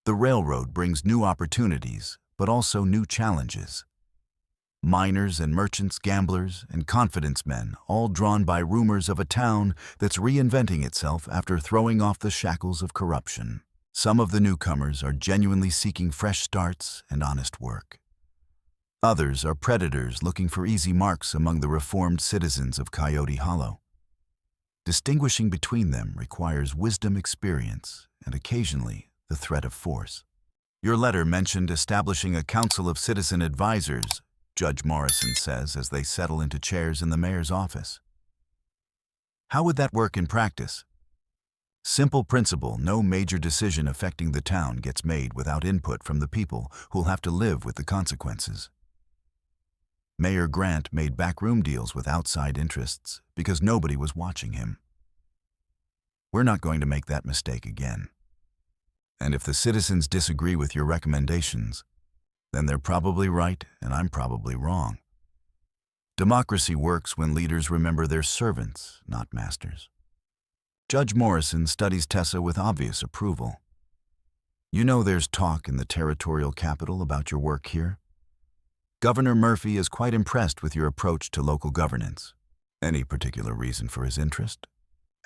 The railroad brings new opportunities, but also new challenges. Miners and merchants, gamblers and confidence men, all drawn by rumors of a town that's reinventing itself after throwing off the shackles of corruption. Some of the newcomers are genuinely seeking fresh starts and honest work. Others are predators looking for easy marks among the reformed citizens of Coyote Hollow. Distinguishing between them requires wisdom, experience, and occasionally the threat of force. Your letter mentioned establishing a council of citizen advisors, Judge Morrison says as they settle into chairs in the mayor's office. How would that work in practice? Simple principle: no major decision affecting the town gets made without input from the people who'll have to live with the consequences. Mayor Grant made backroom deals with outside interests because nobody was watching him. We're not going to make that mistake again. And if the citizens disagree with your recommendations, then they're probably right and I'm probably wrong. Democracy works when leaders remember they're servants, not masters. Judge Morrison studies Tessa with obvious approval. You know there's talk in the territorial capital about your work here. Governor Murphy is quite impressed with your approach to local governance. Any particular reason for his interest?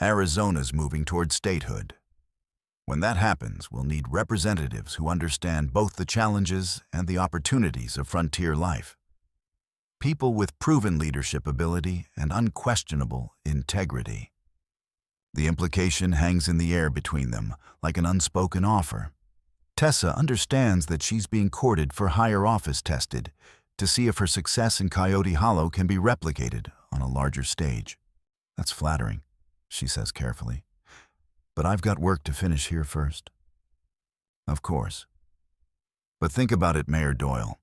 Arizona's moving toward statehood. When that happens, we'll need representatives who understand both the challenges and the opportunities of frontier life. People with proven leadership ability and unquestionable integrity. The implication hangs in the air between them, like an unspoken offer. Tessa understands that she's being courted for higher office tested to see if her success in Coyote Hollow can be replicated on a larger stage. That's flattering, she says carefully. But I've got work to finish here first. Of course. But think about it, Mayor Doyle.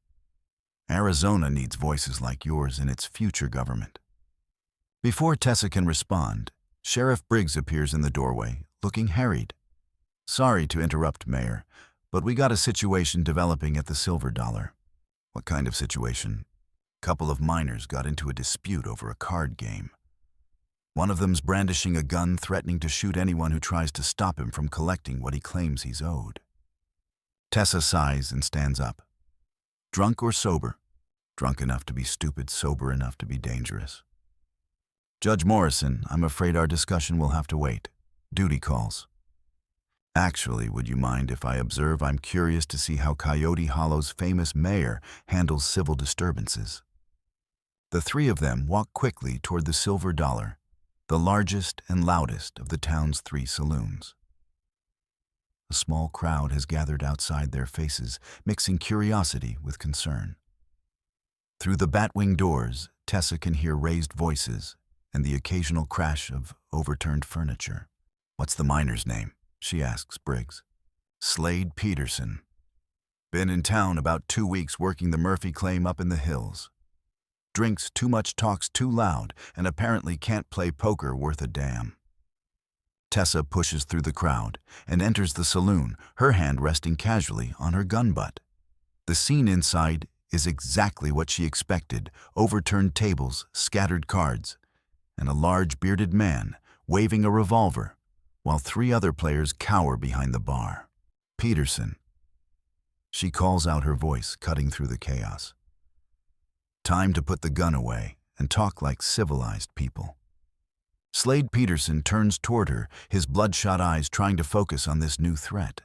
Arizona needs voices like yours in its future government. Before Tessa can respond, Sheriff Briggs appears in the doorway, looking harried. Sorry to interrupt, Mayor, but we got a situation developing at the Silver Dollar. What kind of situation? A couple of miners got into a dispute over a card game. One of them's brandishing a gun, threatening to shoot anyone who tries to stop him from collecting what he claims he's owed. Tessa sighs and stands up. Drunk or sober? Drunk enough to be stupid, sober enough to be dangerous. Judge Morrison, I'm afraid our discussion will have to wait. Duty calls. Actually, would you mind if I observe? I'm curious to see how Coyote Hollow's famous mayor handles civil disturbances. The three of them walk quickly toward the Silver Dollar, the largest and loudest of the town's three saloons. A small crowd has gathered outside their faces, mixing curiosity with concern. Through the batwing doors, Tessa can hear raised voices and the occasional crash of overturned furniture. "What's the miner's name?" she asks Briggs. "Slade Peterson. Been in town about 2 weeks working the Murphy claim up in the hills. Drinks too much, talks too loud, and apparently can't play poker worth a damn." Tessa pushes through the crowd and enters the saloon, her hand resting casually on her gun butt. The scene inside is exactly what she expected: overturned tables, scattered cards, and a large bearded man waving a revolver, while 3 other players cower behind the bar. "Peterson." She calls out, her voice cutting through the chaos. "Time to put the gun away and talk like civilized people." Slade Peterson turns toward her, his bloodshot eyes trying to focus on this new threat.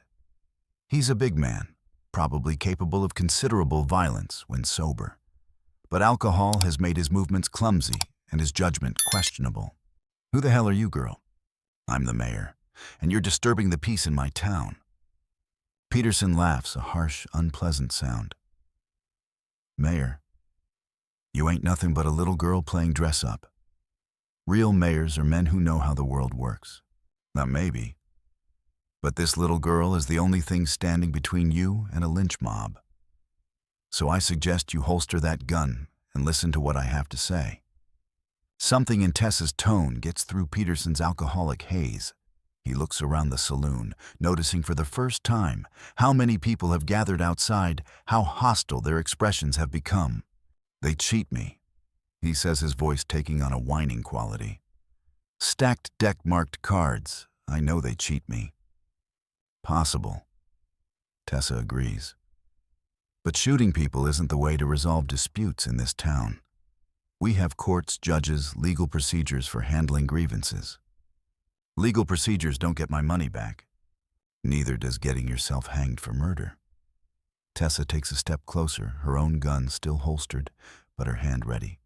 He's a big man, probably capable of considerable violence when sober. But alcohol has made his movements clumsy and his judgment questionable. "Who the hell are you, girl?" "I'm the mayor, and you're disturbing the peace in my town." Peterson laughs, a harsh, unpleasant sound. "Mayor, you ain't nothing but a little girl playing dress-up. Real mayors are men who know how the world works." "Now maybe. But this little girl is the only thing standing between you and a lynch mob. So I suggest you holster that gun and listen to what I have to say." Something in Tessa's tone gets through Peterson's alcoholic haze. He looks around the saloon, noticing for the first time how many people have gathered outside, how hostile their expressions have become. "They cheat me," he says, his voice taking on a whining quality. "Stacked deck-marked cards. I know they cheat me." "Possible," Tessa agrees. "But shooting people isn't the way to resolve disputes in this town. We have courts, judges, legal procedures for handling grievances. Legal procedures don't get my money back. Neither does getting yourself hanged for murder." Tessa takes a step closer, her own gun still holstered, but her hand ready.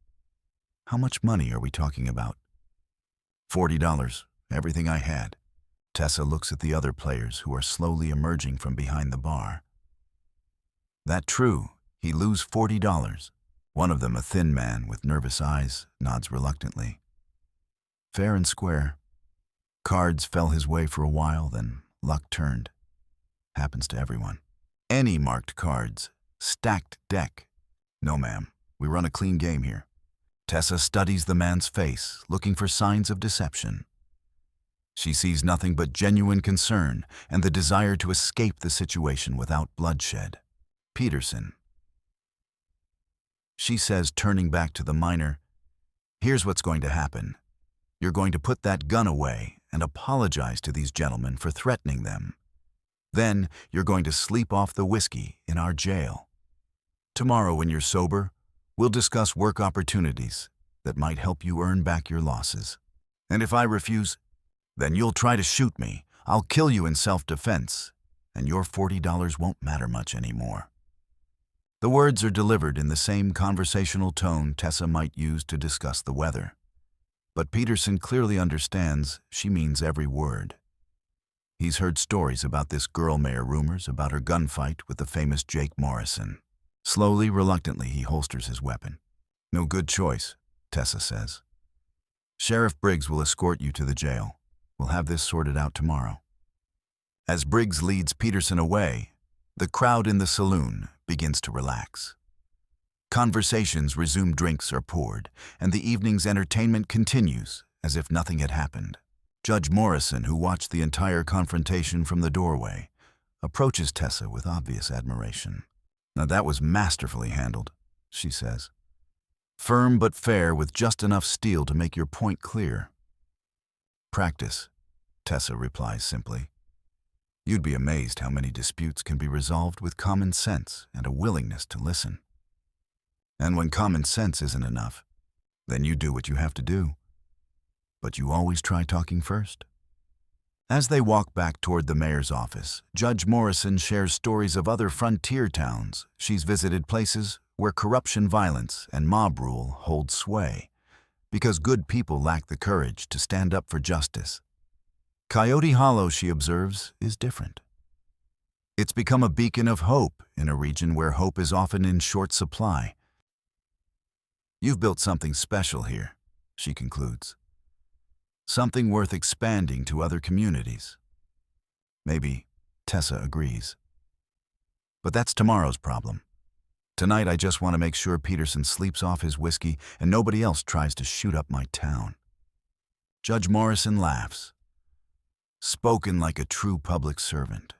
"How much money are we talking about?" $40, everything I had." Tessa looks at the other players who are slowly emerging from behind the bar. "That true? He lose $40? One of them, a thin man with nervous eyes, nods reluctantly. "Fair and square. Cards fell his way for a while, then luck turned. Happens to everyone." "Any marked cards? Stacked deck?" "No, ma'am. We run a clean game here." Tessa studies the man's face, looking for signs of deception. She sees nothing but genuine concern and the desire to escape the situation without bloodshed. "Peterson," she says, turning back to the miner, "here's what's going to happen. You're going to put that gun away and apologize to these gentlemen for threatening them. Then you're going to sleep off the whiskey in our jail. Tomorrow, when you're sober, we'll discuss work opportunities that might help you earn back your losses. And if I refuse, then you'll try to shoot me. I'll kill you in self-defense, and your $40 won't matter much anymore." The words are delivered in the same conversational tone Tessa might use to discuss the weather. But Peterson clearly understands she means every word. He's heard stories about this girl mayor, rumors about her gunfight with the famous Jake Morrison. Slowly, reluctantly, he holsters his weapon. "No good choice," Tessa says. "Sheriff Briggs will escort you to the jail. We'll have this sorted out tomorrow." As Briggs leads Peterson away, the crowd in the saloon begins to relax. Conversations resume, drinks are poured, and the evening's entertainment continues as if nothing had happened. Judge Morrison, who watched the entire confrontation from the doorway, approaches Tessa with obvious admiration. "Now that was masterfully handled," she says. "Firm but fair, with just enough steel to make your point clear." "Practice," Tessa replies simply. "You'd be amazed how many disputes can be resolved with common sense and a willingness to listen. And when common sense isn't enough, then you do what you have to do. But you always try talking first." As they walk back toward the mayor's office, Judge Morrison shares stories of other frontier towns. She's visited places where corruption, violence, and mob rule hold sway, because good people lack the courage to stand up for justice. Coyote Hollow, she observes, is different. It's become a beacon of hope in a region where hope is often in short supply. You've built something special here, she concludes. Something worth expanding to other communities. Maybe Tessa agrees. But that's tomorrow's problem. Tonight I just want to make sure Peterson sleeps off his whiskey and nobody else tries to shoot up my town. Judge Morrison laughs. Spoken like a true public servant.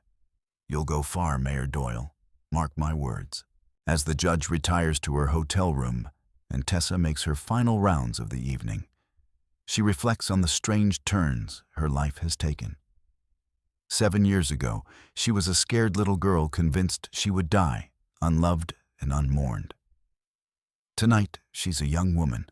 You'll go far, Mayor Doyle. Mark my words. As the judge retires to her hotel room and Tessa makes her final rounds of the evening, she reflects on the strange turns her life has taken. 7 years ago, she was a scared little girl convinced she would die, unloved and unmourned. Tonight, she's a young woman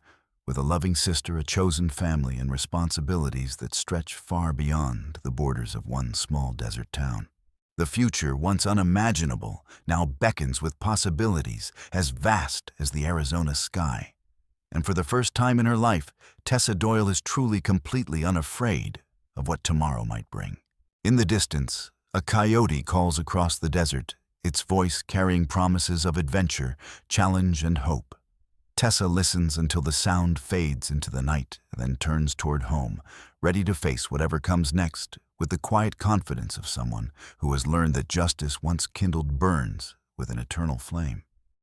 with a loving sister, a chosen family, and responsibilities that stretch far beyond the borders of one small desert town. The future, once unimaginable, now beckons with possibilities as vast as the Arizona sky. And for the first time in her life, Tessa Doyle is truly completely unafraid of what tomorrow might bring. In the distance, a coyote calls across the desert, its voice carrying promises of adventure, challenge, and hope. Tessa listens until the sound fades into the night, then turns toward home, ready to face whatever comes next with the quiet confidence of someone who has learned that justice once kindled burns with an eternal flame.